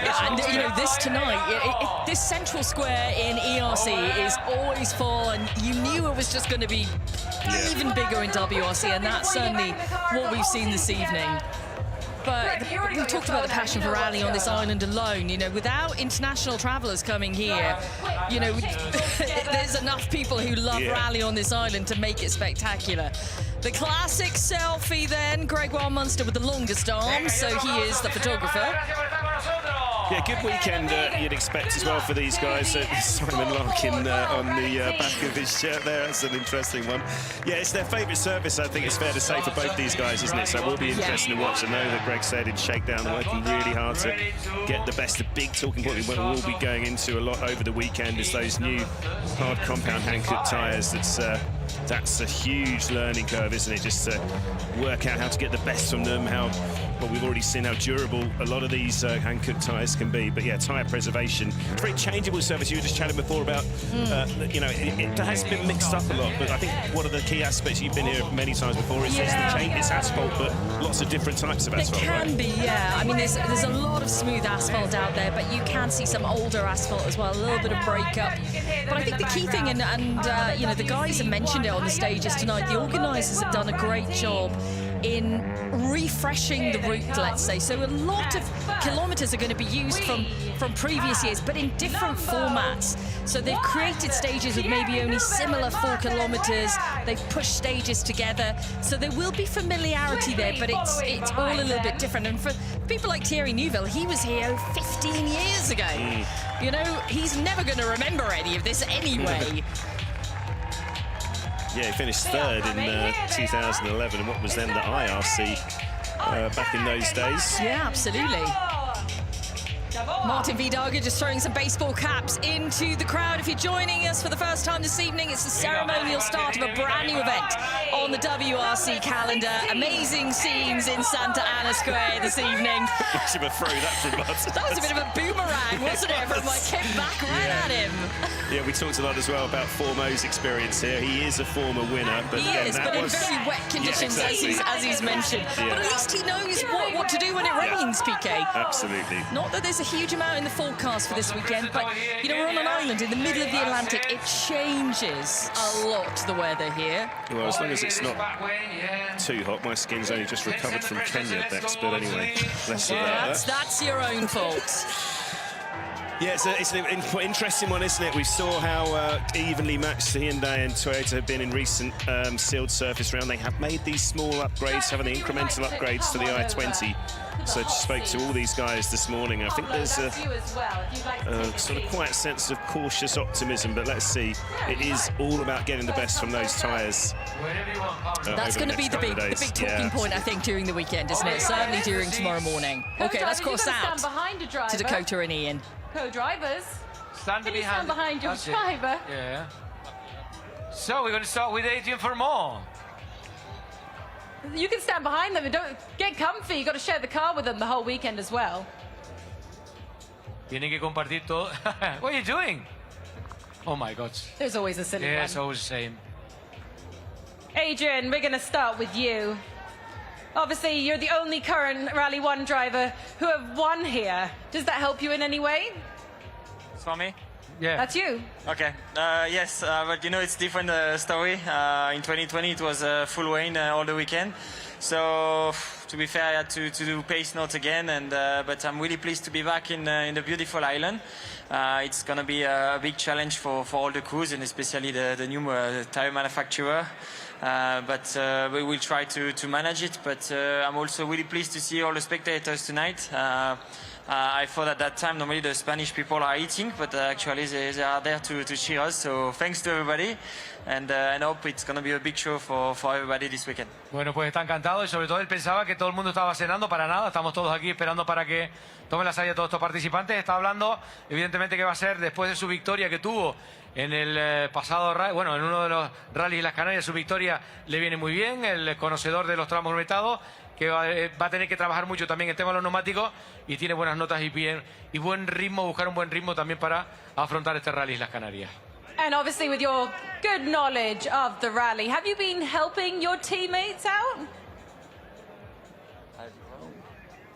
Yeah, and you know, this tonight, this central square in ERC is always full, and you knew it was just going to be even bigger in WRC, and that's certainly what we've seen this evening. But we talked about the passion for rally on this island alone. You know, without international travellers coming here, you know, there's enough people who love rally on this island to make it spectacular. The classic selfie then, Gregoire Munster with the longest arm, so he is the photographer. Yeah, good weekend you'd expect as well for these guys. Simon Larkin on the back of his shirt there, that's an interesting one. Yeah, it's their favourite service, I think it's fair to say, for both these guys, isn't it? So it will be interesting to watch. I know that Greg said in Shakedown, working really hard to get the best. The big talking point we will be going into a lot over the weekend is those new hard compound hand-cut tyres that's That's a huge learning curve, isn't it? Just to work out how to get the best from them, well, we've already seen how durable a lot of these hand-cut tyres can be. But yeah, tyre preservation. It's very changeable surface. You were just chatting before about, you know, it has been mixed up a lot. But I think one of the key aspects, you've been here many times before, is it's asphalt, but lots of different types of asphalt. There can right? be, yeah. I mean, there's a lot of smooth asphalt out there, but you can see some older asphalt as well, a little bit of breakup. But I think the key thing, and you know, the guys have mentioned it on the stages tonight, the organisers have done a great job in refreshing the route, let's say. So a lot of kilometres are going to be used from previous years, but in different formats. So they've created stages with maybe only similar 4 kilometres. They've pushed stages together. So there will be familiarity there, but it's all a little bit different. And for people like Thierry Neuville, he was here 15 years ago. You know, he's never going to remember any of this anyway. Yeah, he finished third in 2011, and what was then the IRC back in those days. Yeah, absolutely. Martin Vidaga just throwing some baseball caps into the crowd. If you're joining us for the first time this evening, it's the ceremonial start of a brand new event on the WRC calendar. Amazing scenes in Santa Ana Square this evening. Should have thrown that from us. That was a bit of a boomerang, wasn't it? From my kick back right at him. Yeah, we talked a lot as well about Formo's experience here. He is a former winner, but he is, but in very wet conditions, as he's mentioned. Yeah. But at least he knows what to do when it rains, PK. Absolutely. Not that there's a huge amount in the forecast for this weekend, but you know, we're on an island in the middle of the Atlantic. It changes a lot, the weather here. Well, as long as it's not too hot. My skin's only just recovered from Kenya, Bex, but anyway, less of that. That's your own fault. Yeah, it's an interesting one, isn't it? We saw how evenly matched Hyundai and Toyota have been in recent sealed surface round. They have made these small upgrades, having the incremental upgrades to the i20. So I just spoke to all these guys this morning. I think there's a sort of quiet sense of cautious optimism, but let's see. It is all about getting the best from those tyres. That's going to be the big talking point, I think, during the weekend, isn't it? Certainly during tomorrow morning. Okay, let's cross out to Dakota and Ian. Co-drivers. Stand behind your driver. Yeah. So we're going to start with Adrian for more. You can stand behind them and don't get comfy. You've got to share the car with them the whole weekend as well. Tienen que compartir todo. What are you doing? Oh my God. There's always a silly one. Yeah, it's always the same. Adrian, we're going to start with you. Obviously, you're the only current Rally 1 driver who have won here. Does that help you in any way? It's for me? Yeah. That's you. Okay. Yes, but you know, it's different story. In 2020, it was full rain all the weekend. So, to be fair, I had to do pace notes again. But I'm really pleased to be back in the beautiful island. It's going to be a big challenge for all the crews, and especially the new tire manufacturer. But we will try to manage it. But I'm also really pleased to see all the spectators tonight. I thought at that time normally the Spanish people are eating, but actually they are there to cheer us. So thanks to everybody, and I hope it's going to be a big show for everybody this weekend. Bueno, pues está encantado, y sobre todo él pensaba que todo el mundo estaba cenando. Para nada, estamos todos aquí esperando para que tomen la salida todos estos participantes. Está hablando evidentemente que va a ser después de su victoria que tuvo en el pasado, bueno, en uno de los rallies Islas Canarias. Su victoria le viene muy bien, el conocedor de los tramos metados, que va a tener que trabajar mucho también el tema de los neumáticos, y tiene buenas notas y buen ritmo, buscar un buen ritmo también para afrontar este rally Islas Canarias. And obviously with your good knowledge of the rally, have you been helping your teammates out?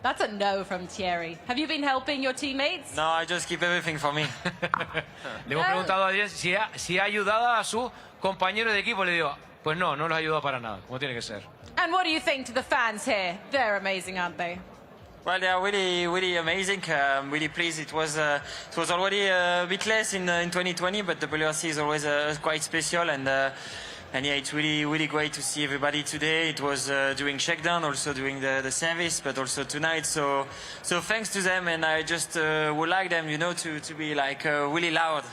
That's a no from Thierry. Have you been helping your teammates? No, I just keep everything for me. Le hemos preguntado a Adrián si ha ayudado a sus compañeros de equipo. Le digo, pues no los ha ayudado para nada, como tiene que ser. And what do you think to the fans here? They're amazing, aren't they? Well, they are really, really amazing. I'm really pleased. It was already a bit less in 2020, but the WRC is always quite special, and yeah, it's really, really great to see everybody today. It was during shakedown, also during the service, but also tonight. So thanks to them, and I just would like them, you know, to be like really loud.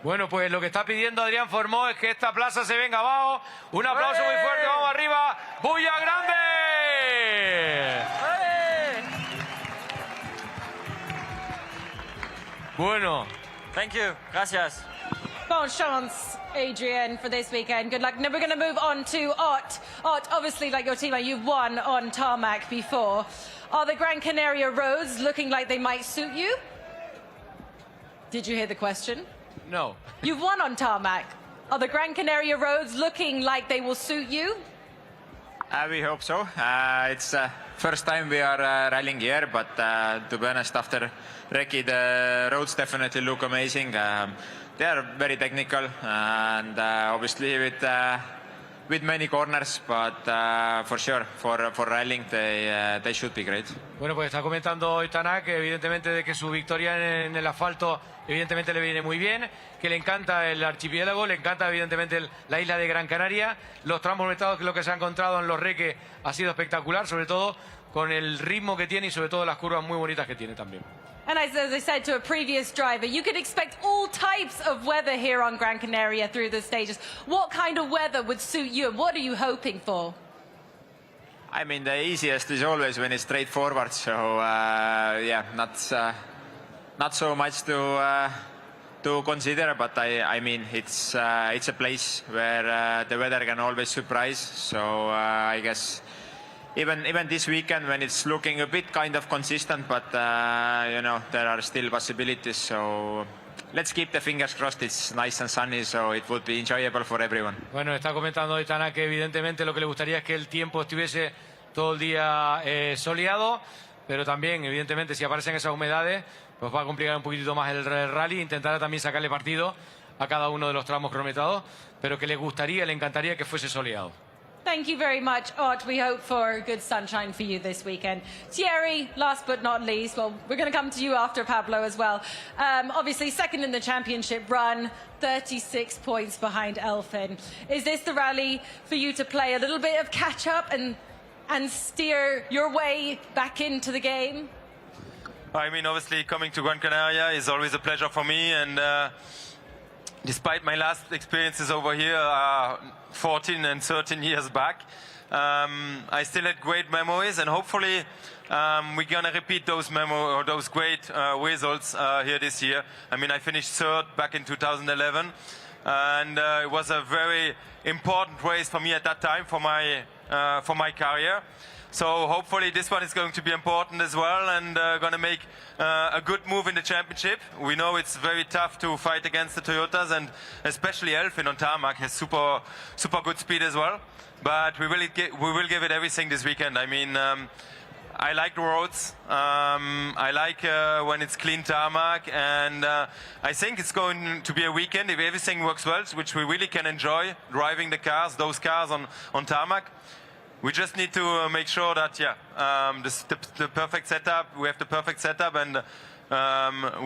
Bueno, pues lo que está pidiendo Adrián Formó es que esta plaza se venga abajo. Un aplauso muy fuerte, vamos arriba. ¡Bulla grande! Bueno. Thank you. Gracias. Bon chance, Adrian, for this weekend. Good luck. Now we're going to move on to Ott. Ott, obviously, like your teammate, you've won on Tarmac before. Are the Gran Canaria roads looking like they might suit you? Did you hear the question? No. You've won on Tarmac. Are the Gran Canaria roads looking like they will suit you? We hope so. It's first time we are rallying here, but to be honest, after recce, the roads definitely look amazing. They are very technical and obviously with many corners, but for sure, for rallying, they should be great. Bueno, pues está comentando hoy Tarmac, evidentemente, de que su victoria en el asfalto evidentemente le viene muy bien, que le encanta el archipiélago, le encanta evidentemente la isla de Gran Canaria, los tramos metados, que lo que se ha encontrado en los recce ha sido espectacular, sobre todo con el ritmo que tiene y sobre todo las curvas muy bonitas que tiene también. And as I said to a previous driver, you could expect all types of weather here on Gran Canaria through the stages. What kind of weather would suit you and what are you hoping for? I mean, the easiest is always when it's straightforward, so yeah, not so much to consider, but I mean, it's a place where the weather can always surprise, so I guess even this weekend when it's looking a bit kind of consistent, but you know, there are still possibilities, so let's keep the fingers crossed. It's nice and sunny, so it would be enjoyable for everyone. Bueno, está comentando hoy Tarmac que evidentemente lo que le gustaría es que el tiempo estuviese todo el día soleado, pero también evidentemente si aparecen esas humedades pues va a complicar un poquitito más el rally. Intentará también sacarle partido a cada uno de los tramos cronometrados, pero que le gustaría, le encantaría que fuese soleado. Thank you very much, Ott. We hope for good sunshine for you this weekend. Thierry, last but not least, well, we're going to come to you after Pablo as well. Obviously, second in the championship run, 36 points behind Elfyn. Is this the rally for you to play a little bit of catch-up and steer your way back into the game? I mean, obviously, coming to Gran Canaria is always a pleasure for me, and despite my last experiences over here, 14 and 13 years back, I still had great memories, and hopefully we're gonna repeat those great results here this year. I mean, I finished third back in 2011, and it was a very important race for me at that time for my career. So hopefully this one is going to be important as well, and going to make a good move in the championship. We know it's very tough to fight against the Toyotas, and especially Elfyn on Tarmac has super good speed as well. But we will give it everything this weekend. I mean, I like the roads. I like when it's clean tarmac, and I think it's going to be a weekend if everything works well, which we really can enjoy driving those cars on tarmac. We just need to make sure that, yeah, the perfect setup, we have the perfect setup, and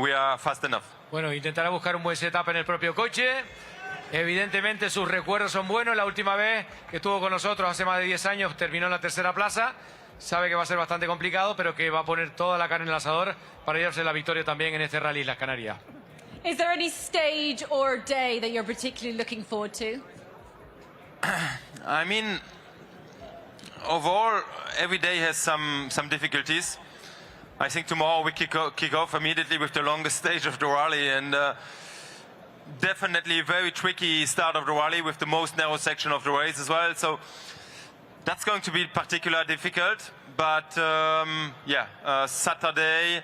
we are fast enough. Bueno, intentará buscar un buen setup en el propio coche. Evidentemente sus recuerdos son buenos. La última vez que estuvo con nosotros, hace más de 10 años, terminó en la tercera plaza. Sabe que va a ser bastante complicado, pero que va a poner toda la carne en el asador para llevarse la victoria también en este rally Islas Canarias. Is there any stage or day that you're particularly looking forward to? I mean, overall, every day has some difficulties. I think tomorrow we kick off immediately with the longest stage of the rally, and definitely a very tricky start of the rally with the most narrow section of the race as well. So that's going to be particularly difficult. But yeah, Saturday,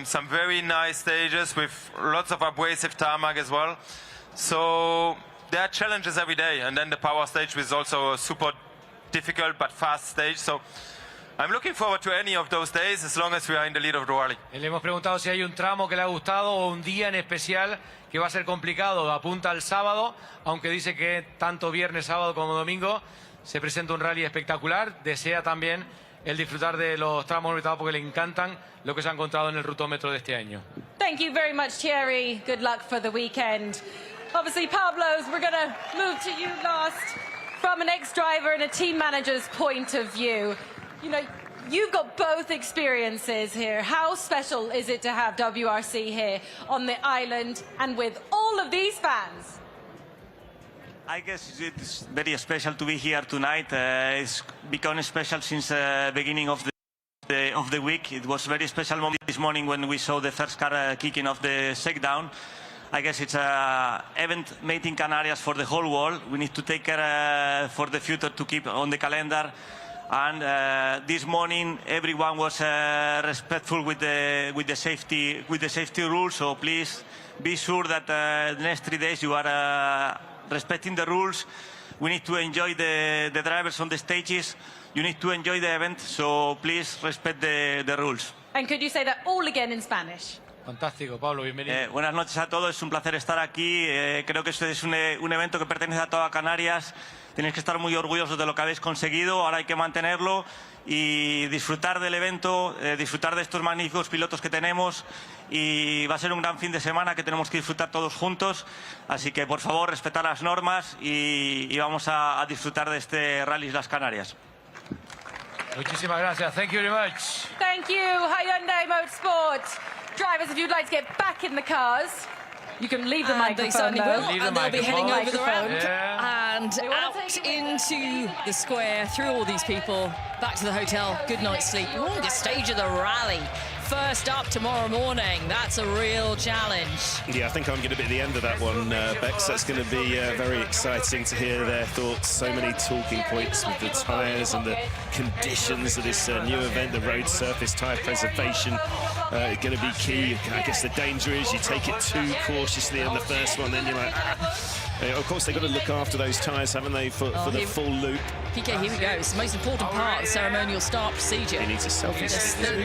some very nice stages with lots of abrasive tarmac as well. So there are challenges every day, and then the power stage is also a super difficult but fast stage, so I'm looking forward to any of those days as long as we are in the lead of the rally. Le hemos preguntado si hay un tramo que le ha gustado o un día en especial que va a ser complicado. Apunta al sábado, aunque dice que tanto viernes, sábado como domingo se presenta un rally espectacular. Desea también el disfrutar de los tramos orbitados porque le encantan lo que se ha encontrado en el rutómetro de este año. Thank you very much, Thierry. Good luck for the weekend. Obviously, Pablo's, we're going to move to you last. From an ex-driver and a team manager's point of view, you know, you've got both experiences here. How special is it to have WRC here on the island and with all of these fans? I guess it's very special to be here tonight. It's become special since the beginning of the week. It was a very special moment this morning when we saw the first car kicking off the shakedown. I guess it's an event made in Canarias for the whole world. We need to take care for the future to keep on the calendar. And this morning, everyone was respectful with the safety rules. So please be sure that the next 3 days you are respecting the rules. We need to enjoy the drivers on the stages. You need to enjoy the event. So please respect the rules. And could you say that all again in Spanish? Fantástico, Pablo, bienvenido. Buenas noches a todos, es un placer estar aquí. Creo que este es un evento que pertenece a toda Canarias. Tenéis que estar muy orgullosos de lo que habéis conseguido, ahora hay que mantenerlo y disfrutar del evento, disfrutar de estos magníficos pilotos que tenemos, y va a ser un gran fin de semana que tenemos que disfrutar todos juntos, así que por favor respetar las normas y vamos a disfrutar de este Rally Islas Canarias. Muchísimas gracias. Thank you very much. Thank you, Hyundai Motorsport. Drivers, if you'd like to get back in the cars, you can leave the microphone. They certainly will, and they'll be heading over the ramp and out into the square, through all these people, back to the hotel. Good night's sleep. Longest stage of the rally. First up tomorrow morning. That's a real challenge. Yeah, I think I'm going to be at the end of that one, Bex. That's going to be very exciting to hear their thoughts. So many talking points with the tyres and the conditions of this new event, the road surface tyre preservation. Going to be key. I guess the danger is you take it too cautiously on the first one, then you're like, of course, they've got to look after those tyres, haven't they, for the full loop. PK, here we go. It's the most important part of the ceremonial start procedure. He needs a selfie.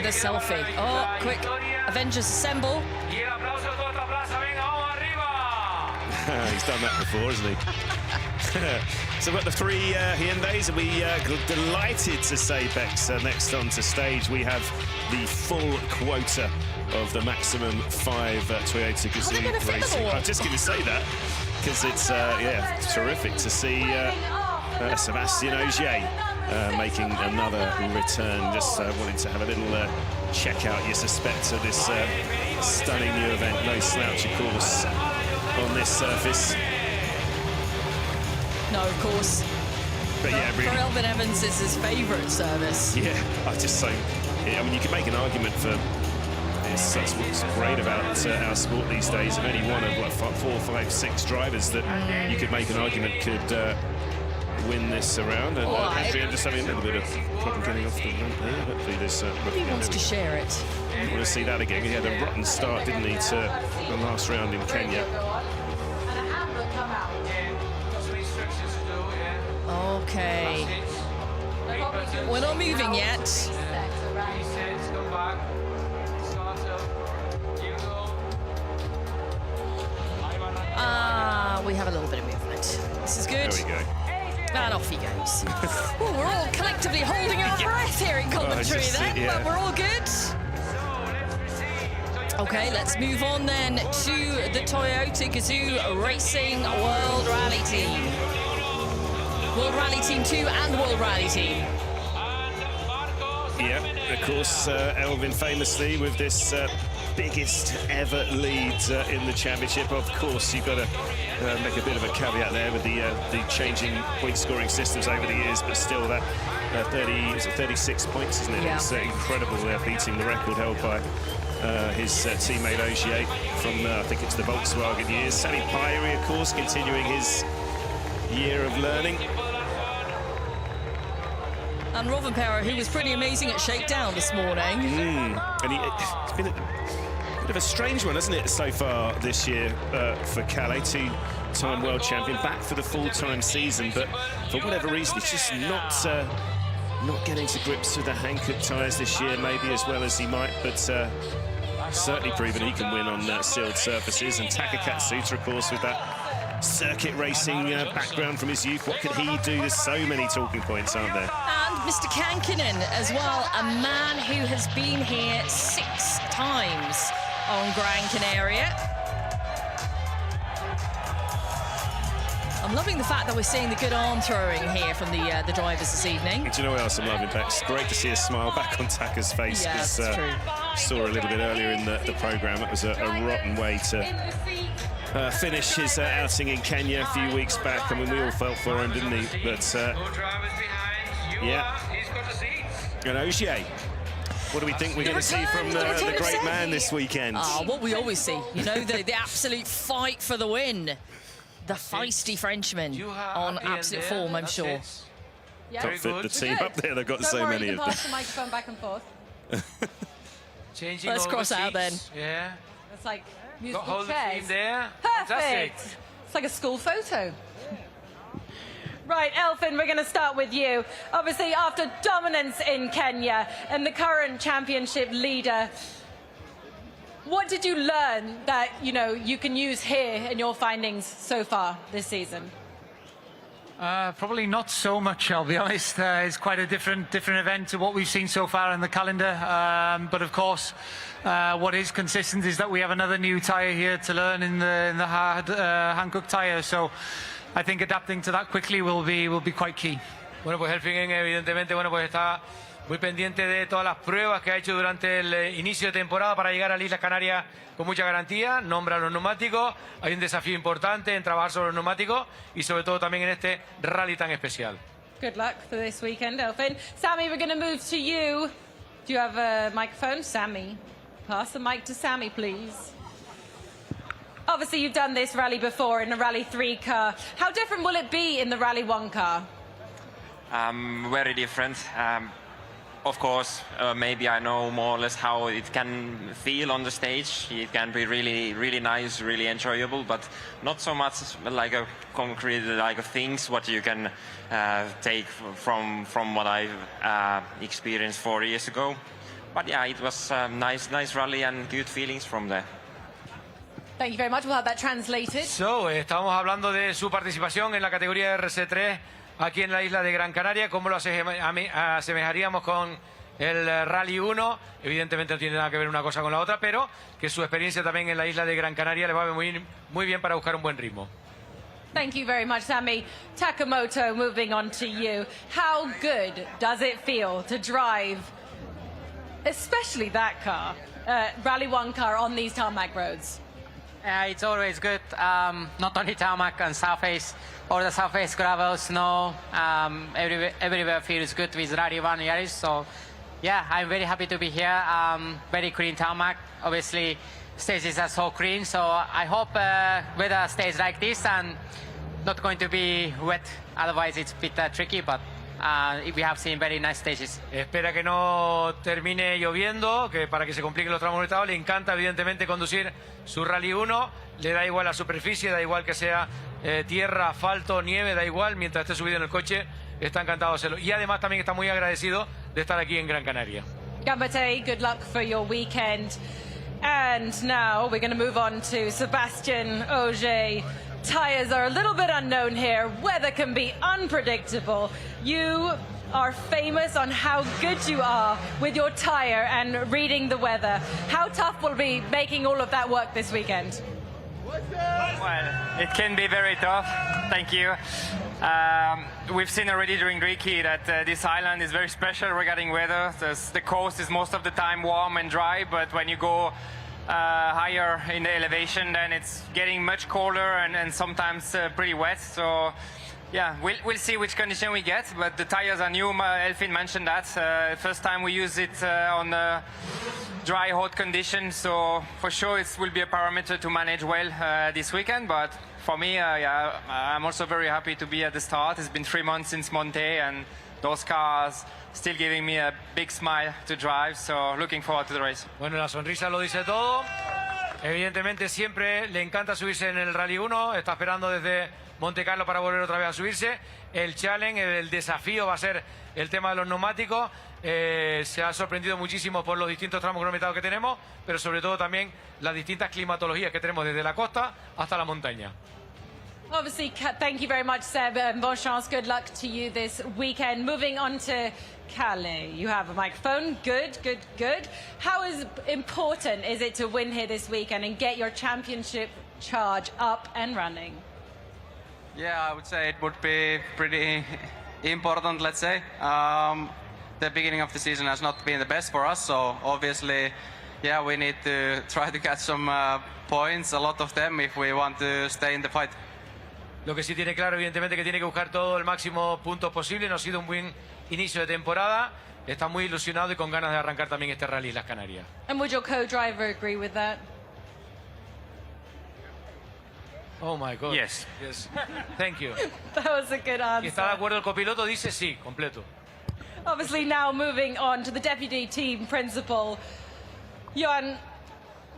The selfie. Oh, quick. Avengers assemble. He's done that before, hasn't he? So we've got the three Hyundais, and we are delighted to say, Bex, next onto stage we have the full quota of the maximum 5 Toyota Gazoo racing. I'm just going to say that because it's terrific to see Sebastian Ogier making another return. Just wanted to have a little check out, you suspect, of this stunning new event. No slouch, of course, on this surface. No, of course. But yeah, really. For Elvin Evans, it's his favourite service. Yeah, I mean, you can make an argument for this. That's what's great about our sport these days. And only one of what, 4, 5, 6 drivers that you could make an argument could win this around. And Adrian just having a little bit of problem getting off the ramp here. Hopefully this. He wants to share it. You want to see that again. He had a rotten start, didn't he, to the last round in Kenya. Okay. We're not moving yet. We have a little bit of movement. This is good. There we go. And off he goes. Ooh, we're all collectively holding our breath here in commentary but we're all good. Okay, let's move on then to the Toyota Gazoo Racing World Rally Team. World Rally Team 2 and World Rally Team. Yeah, of course, Elvin famously with this biggest ever lead in the championship. Of course, you've got to make a bit of a caveat there with the changing point scoring systems over the years, but still that 36 points, isn't it? Yeah. It's incredible. They're beating the record held by his teammate Ogier from, I think it's the Volkswagen years. Sammy Pyrie, of course, continuing his year of learning. And Rovanperä, who was pretty amazing at shakedown this morning. And it's been a bit of a strange one, hasn't it, so far this year for Calais, 2-time world champion, back for the full-time season, but for whatever reason, he's just not getting to grips with the Hankook tyres this year, maybe as well as he might, but certainly proven he can win on sealed surfaces. And Taka Katsuta, of course, with that circuit racing background from his youth, what could he do? There's so many talking points, aren't there? And Mr. Kankinen as well, a man who has been here 6 times on Gran Canaria. I'm loving the fact that we're seeing the good arm throwing here from the drivers this evening. Do you know what else I'm loving, Bex? Great to see a smile back on Taka's face. Yeah, that's true. Saw a little bit earlier in the programme. It was a rotten way to finish his outing in Kenya a few weeks back. I mean, we all felt for him, didn't he? But yeah. And Ogier. What do we think we're going to see from the great man this weekend? What we always see, you know, the absolute fight for the win. The feisty Frenchman on absolute form, I'm sure. Yeah. Can't fit the team up there, they've got so many of them. Pass the microphone back and forth. Let's cross out then. Yeah. It's like musical Hold the chairs. team there. Perfect. Fantastic. It's like a school photo. Right, Elfyn, we're going to start with you. Obviously, after dominance in Kenya and the current championship leader, what did you learn that, you know, you can use here in your findings so far this season? Probably not so much, I'll be honest. It's quite a different event to what we've seen so far in the calendar. But of course, what is consistent is that we have another new tyre here to learn in the hard Hankook tyre. So I think adapting to that quickly will be quite key. Bueno, pues Elfyn evidentemente, bueno, pues está muy pendiente de todas las pruebas que ha hecho durante el inicio de temporada para llegar a las Islas Canarias con mucha garantía. Nombra los neumáticos, hay un desafío importante en trabajar sobre los neumáticos y sobre todo también en este rally tan especial. Good luck for this weekend, Elfyn. Sammy, we're going to move to you. Do you have a microphone? Sammy. Pass the mic to Sammy, please. Obviously, you've done this rally before in a Rally 3 car. How different will it be in the Rally 1 car? Very different. Of course, maybe I know more or less how it can feel on the stage. It can be really, really nice, really enjoyable, but not so much like a concrete like things what you can take from what I've experienced 4 years ago. But yeah, it was a nice rally and good feelings from there. Thank you very much. We'll have that translated. So, estamos hablando de su participación en la categoría RC3 aquí en la isla de Gran Canaria. ¿Cómo lo asemejaríamos con el Rally 1? Evidentemente no tiene nada que ver una cosa con la otra, pero que su experiencia también en la isla de Gran Canaria le va muy bien para buscar un buen ritmo. Thank you very much, Sammy. Takamoto, moving on to you. How good does it feel to drive, especially that car, Rally 1 car on these tarmac roads? It's always good, not only tarmac and surface, or the surface gravel, snow, everywhere feels good with Rally 1 Yaris. So, yeah, I'm very happy to be here. Very clean tarmac. Obviously, stages are so clean, so I hope weather stays like this and not going to be wet. Otherwise, it's a bit tricky, but we have seen very nice stages. Espera que no termine lloviendo, que para que se compliquen los tramos montados. Le encanta evidentemente conducir su Rally 1, le da igual la superficie, da igual que sea tierra, asfalto, nieve, da igual, mientras esté subido en el coche, está encantado de hacerlo. Y además también está muy agradecido de estar aquí en Gran Canaria. Gambate, good luck for your weekend. And now we're going to move on to Sebastian Ogier. Tyres are a little bit unknown here. Weather can be unpredictable. You are famous on how good you are with your tyre and reading the weather. How tough will it be making all of that work this weekend? Well, it can be very tough. Thank you. We've seen already during Greeky that this island is very special regarding weather. The coast is most of the time warm and dry, but when you go higher in the elevation, then it's getting much colder and sometimes pretty wet. So yeah, we'll see which condition we get, but the tires are new. Elfyn mentioned that. First time we use it on dry, hot conditions, so for sure it will be a parameter to manage well this weekend. But for me, yeah, I'm also very happy to be at the start. It's been 3 months since Monte, and those cars still giving me a big smile to drive, so looking forward to the race. Bueno, la sonrisa lo dice todo. Evidentemente siempre le encanta subirse en el Rally 1, está esperando desde Monte Carlo para volver otra vez a subirse. El challenge, el desafío va a ser el tema de los neumáticos. Se ha sorprendido muchísimo por los distintos tramos cronometrados que tenemos, pero sobre todo también las distintas climatologías que tenemos desde la costa hasta la montaña. Obviously, thank you very much, Seb, and bon chance. Good luck to you this weekend. Moving on to Calais. You have a microphone. Good, good, good. How important is it to win here this weekend and get your championship charge up and running? Yeah, I would say it would be pretty important, let's say. The beginning of the season has not been the best for us, so obviously, yeah, we need to try to get some points, a lot of them, if we want to stay in the fight. Lo que sí tiene claro, evidentemente, que tiene que buscar todo el máximo puntos posible. No ha sido un buen inicio de temporada. está muy ilusionado y con ganas de arrancar también este rally Islas Canarias. And would your co-driver agree with that? Oh my God. Yes. Yes. Thank you. That was a good answer. ¿Y está de acuerdo el copiloto? Dice sí, completo. Obviously now moving on to the deputy team principal. Johan,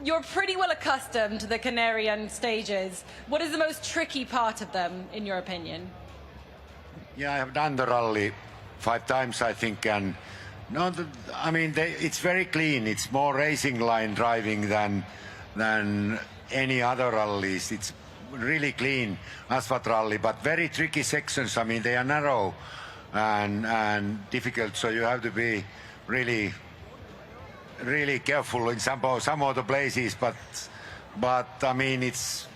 you're pretty well accustomed to the Canarian stages. What is the most tricky part of them, in your opinion? Yeah, I have done the rally 5 times, I think, and no, I mean, it's very clean. It's more racing line driving than any other rallies. It's really clean asphalt rally, but very tricky sections. I mean, they are narrow and difficult, so you have to be really careful in some of the places. But I mean, it's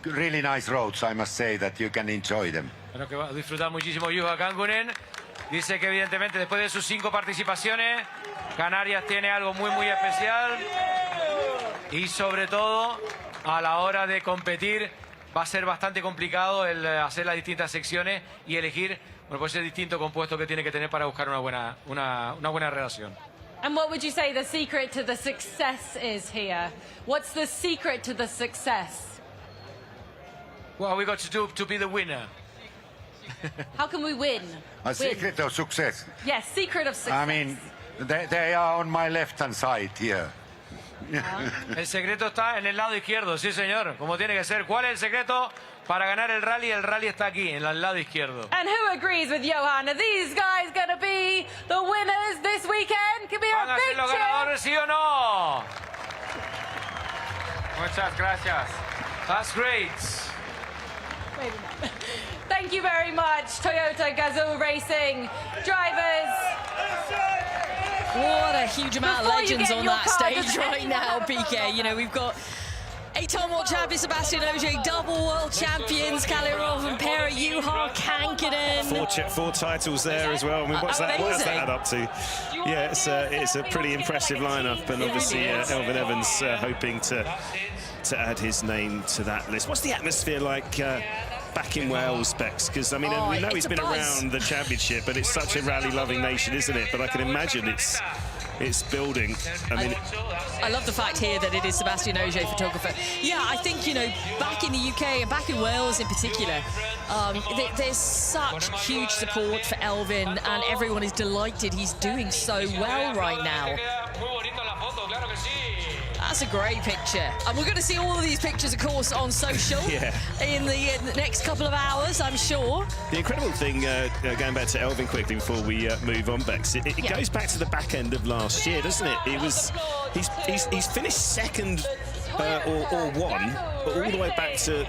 really nice roads. I must say that you can enjoy them. Bueno, que va a disfrutar muchísimo Juha Kankunen. Dice que evidentemente después de sus 5 participaciones, Canarias tiene algo muy especial. Y sobre todo, a la hora de competir, va a ser bastante complicado el hacer las distintas secciones y elegir, bueno, pues ese distinto compuesto que tiene que tener para buscar una buena relación. And what would you say the secret to the success is here? What's the secret to the success? Well, we got to do to be the winner. How can we win? A secret of success. Yes, secret of success. I mean, they are on my left-hand side here. El secreto está en el lado izquierdo, sí señor, como tiene que ser. ¿Cuál es el secreto para ganar el rally? El rally está aquí, en el lado izquierdo. And who agrees with Johan? Are these guys going to be the winners this weekend? Can we hear ¿Van a a big ser los cheer? ganadores, sí o no? Muchas gracias. That's great. Maybe not. Thank you very much, Toyota Gazoo Racing drivers. What a huge amount of Before you legends get on your that car, stage does right anyone now, have a PK. You know, we've got 8-time world champion Sebastian Ogier, double world champions Kalirov and Pera, Juha Kankunen. 4 titles there as well. I mean, what does that add up to? Yeah, it's a pretty impressive lineup, and obviously Elvin Evans hoping to add his name to that list. What's the atmosphere like back in Wales, Bex? Because I mean, we know he's been around the championship, but it's such a rally-loving nation, isn't it? But I can imagine it's building. I mean, I love the fact here that it is Sebastian Ogier, photographer. Yeah, I think, you know, back in the UK and back in Wales in particular, there's such huge support for Elvin, and everyone is delighted he's doing so well right now. That's a great picture. And we're going to see all of these pictures, of course, on social in the next couple of hours, I'm sure. The incredible thing, going back to Elvin quickly before we move on, Bex, it goes back to the back end of last year, doesn't it? He's finished second or one, but all the way back to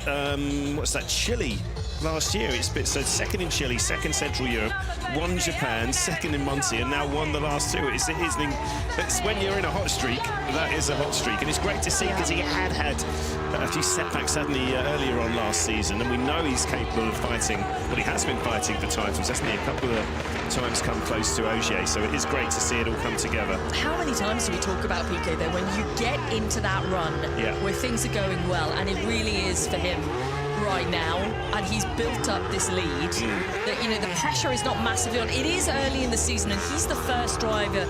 what's that, Chile last year. So second in Chile, second Central Europe, won Japan, second in Monty, and now won the last 2. It's when you're in a hot streak, that is a hot streak, and it's great to see because he had a few setbacks suddenly earlier on last season, and we know he's capable of fighting. Well, he has been fighting for titles, hasn't he? A couple of times come close to Ogier, so it is great to see it all come together. How many times do we talk about PK though when you get into that run where things are going well, and it really is for him right now, and he's built up this lead that, you know, the pressure is not massively on. It is early in the season, and he's the first driver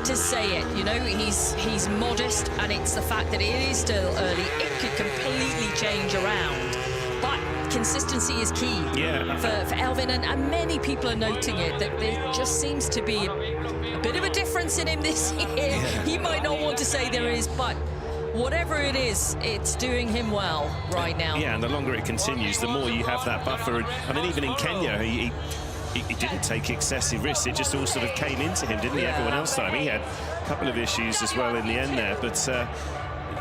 to say it. You know, he's modest, and it's the fact that it is still early. It could completely change around, but consistency is key for Elvin, and many people are noting it, that there just seems to be a bit of a difference in him this year. He might not want to say there is, but whatever it is, it's doing him well right now. Yeah, and the longer it continues, the more you have that buffer. I mean, even in Kenya, he didn't take excessive risks. It just all sort of came into him, didn't he? Everyone else did. I mean, he had a couple of issues as well in the end there, but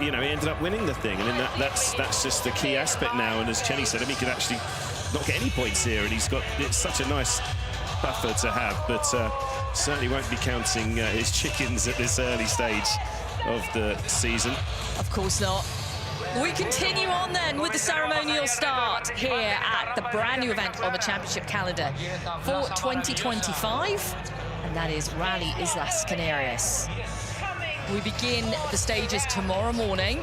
you know, he ended up winning the thing. I mean, that's just the key aspect now. And as Chenny said, I mean, he could actually not get any points here, and it's such a nice buffer to have, but certainly won't be counting his chickens at this early stage of the season. Of course not. We continue on then with the ceremonial start here at the brand new event on the championship calendar for 2025, and that is Rally Islas Canarias. We begin the stages tomorrow morning,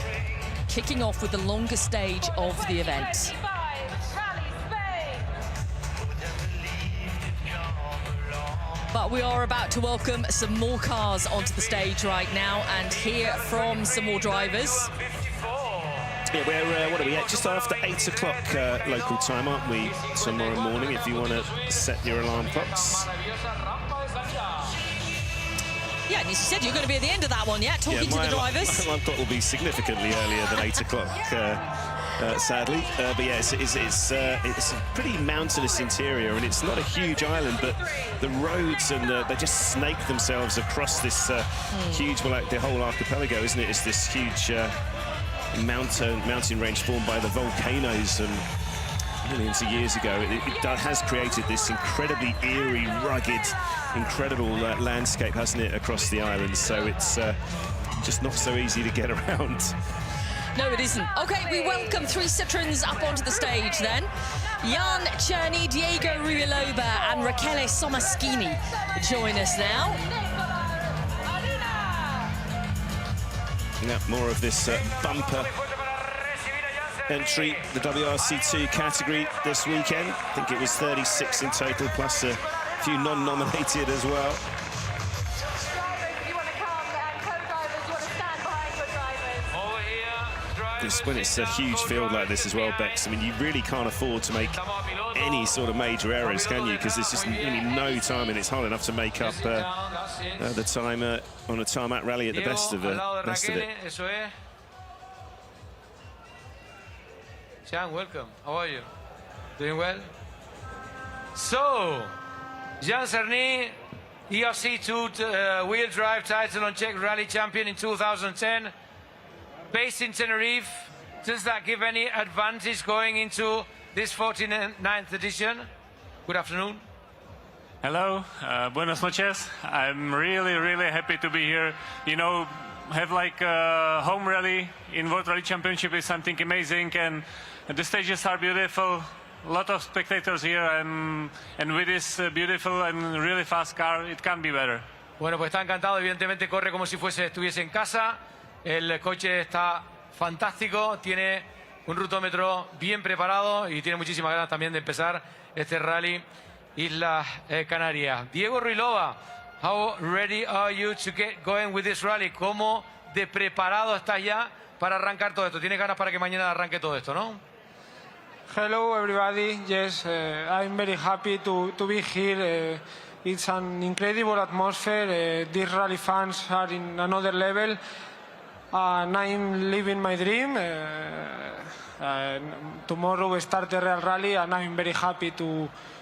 kicking off with the longest stage of the event. But we are about to welcome some more cars onto the stage right now and hear from some more drivers. Yeah, we're, what are we at? Just after 8 o'clock local time, aren't we, tomorrow morning, if you want to set your alarm clocks. Yeah, and you said you're going to be at the end of that one, yeah? Talking to the drivers. My alarm clock will be significantly earlier than 8 o'clock, sadly. But yeah, it's a pretty mountainous interior, and it's not a huge island, but the roads and they just snake themselves across this huge, well, like the whole archipelago, isn't it? It's this huge mountain range formed by the volcanoes and millions of years ago. It has created this incredibly eerie, rugged, incredible landscape, hasn't it, across the island? So it's just not so easy to get around. No, it isn't. Okay, we welcome 3 Citroens up onto the stage then. Jan Czerny, Diego Ruiloba and Rachele Somaschini join us now. Yeah, more of this bumper entry, the WRC2 category this weekend. I think it was 36 in total, plus a few non-nominated as well. When it's a huge field like this as well, Bex, I mean, you really can't afford to make any sort of major errors, can you? Because there's just really no time, and it's hard enough to make up the time on a tarmac rally at the best of it. Jan, welcome. How are you? Doing well? So, Jan Czerny, WRC2 wheel drive title on Czech Rally champion in 2010. Based in Tenerife, does that give any advantage going into this 49th edition? Good afternoon. Hello, buenas noches. I'm really, really happy to be here. You know, have like a home rally in World Rally Championship is something amazing, and the stages are beautiful. A lot of spectators here, and with this beautiful and really fast car, it can't be better. Bueno, pues está encantado. Evidentemente corre como si estuviese en casa. El coche está fantástico, tiene un rutómetro bien preparado y tiene muchísimas ganas también de empezar este rally Islas Canarias. Diego Ruiloba, how ready are you to get going with this rally? ¿Cómo de preparado estás ya para arrancar todo esto? ¿Tienes ganas para que mañana arranque todo esto, no? Hello everybody, yes, I'm very happy to be here. It's an incredible atmosphere. These rally fans are in another level. And I'm living my dream. Tomorrow we start the Real Rally, and I'm very happy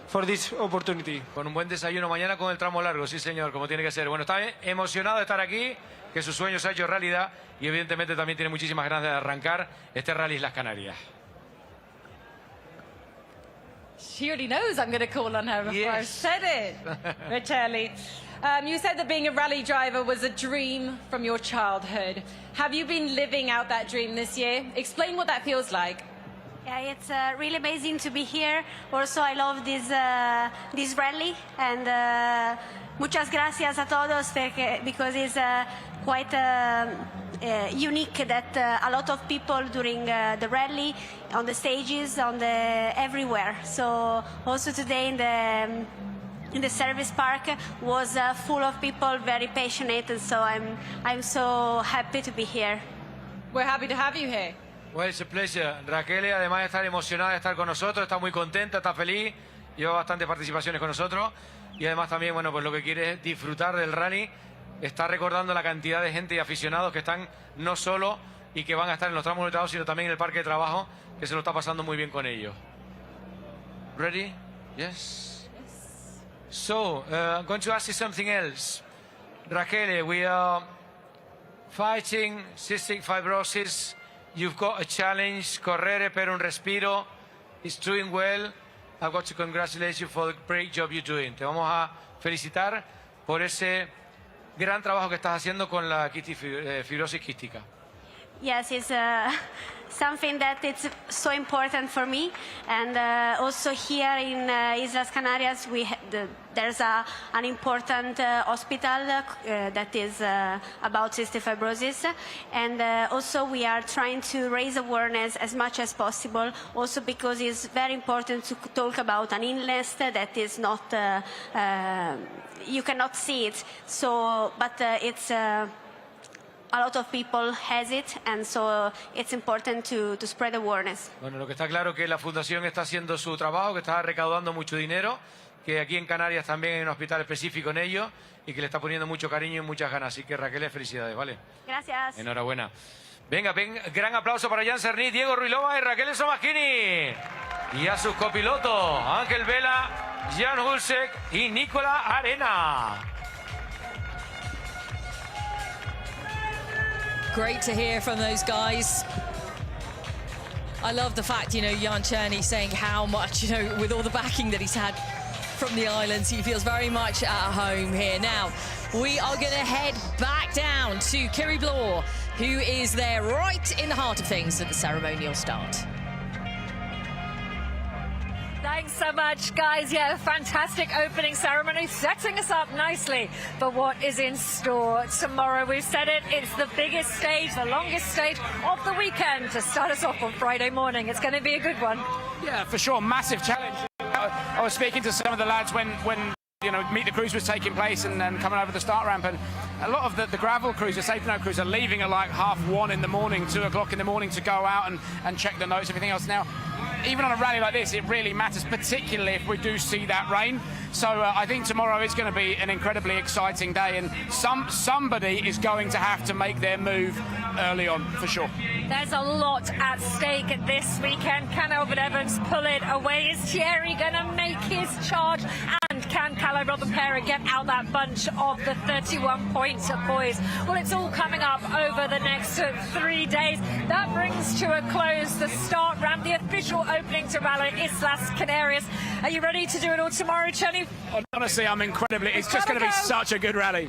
for this opportunity. Con un buen desayuno mañana con el tramo largo, sí señor, como tiene que ser. Bueno, está emocionado de estar aquí, que su sueño se ha hecho realidad y evidentemente también tiene muchísimas ganas de arrancar este Rally Islas Canarias. She already knows I'm going to call on her before I've said it. Rachele, you said that being a rally driver was a dream from your childhood. Have you been living out that dream this year? Explain what that feels like. Yeah, it's really amazing to be here. Also, I love this rally, and muchas gracias a todos because it's quite unique that a lot of people during the rally, on the stages, everywhere. So also today in the service park was full of people, very passionate, and so I'm so happy to be here. We're happy to have you here. Well, it's a pleasure. Raquel, además de estar emocionada de estar con nosotros, está muy contenta, está feliz, lleva bastantes participaciones con nosotros y además también, bueno, pues lo que quiere es disfrutar del rally. Está recordando la cantidad de gente y aficionados que están no solo y que van a estar en los tramos limitados, sino también en el parque de trabajo, que se lo está pasando muy bien con ellos. Ready? Yes? So, I'm going to ask you something else. Raquel, we are fighting cystic fibrosis. You've got a challenge, correre per un respiro. It's doing well. I've got to congratulate you for the great job you're doing. Te vamos a felicitar por ese gran trabajo que estás haciendo con la fibrosis quística. yes, it's something that it's so important for me. And also here in Islas Canarias, there's an important hospital that is about cystic fibrosis. And also we are trying to raise awareness as much as possible, also because it's very important to talk about an illness that is not, you cannot see it. So, but it's, a lot of people has it, and so it's important to spread awareness. Bueno, lo que está claro es que la fundación está haciendo su trabajo, que está recaudando mucho dinero, que aquí en Canarias también hay un hospital específico en ello y que le está poniendo mucho cariño y muchas ganas. Así que Raquel, felicidades, ¿vale? Gracias. Enhorabuena. Venga, gran aplauso para Jan Cerny, Diego Ruilova y Raquel Somaschini. Y a sus copilotos, Ángel Vela, Jan Hulsek y Nicola Arena. Great to hear from those guys. I love the fact, you know, Jan Cerny saying how much, you know, with all the backing that he's had from the islands, he feels very much at home here. Now, we are going to head back down to Kiri Blore, who is there right in the heart of things at the ceremonial start. Thanks so much, guys. Yeah, fantastic opening ceremony, setting us up nicely for what is in store tomorrow. We've said it, it's the biggest stage, the longest stage of the weekend to start us off on Friday morning. It's going to be a good one. Yeah, for sure, massive challenge. I was speaking to some of the lads when you know, Meet the Cruise was taking place and coming over the start ramp, and a lot of the gravel crews, the safety note crews, are leaving at like 1:30 in the morning, 2 o'clock in the morning to go out and check the notes, everything else. Now, even on a rally like this, it really matters, particularly if we do see that rain. So I think tomorrow is going to be an incredibly exciting day, and somebody is going to have to make their move early on, for sure. There's a lot at stake this weekend. Can Elfyn Evans pull it away? Is Thierry going to make his charge? And can Calais Robben-Pera get out that bunch of the 31 points, boys? Well, it's all coming up over the next 3 days. That brings to a close the start ramp, the official opening to Rally Islas Canarias. Are you ready to do it all tomorrow, Chenny? Honestly, I'm incredibly. It's just going to be such a good rally.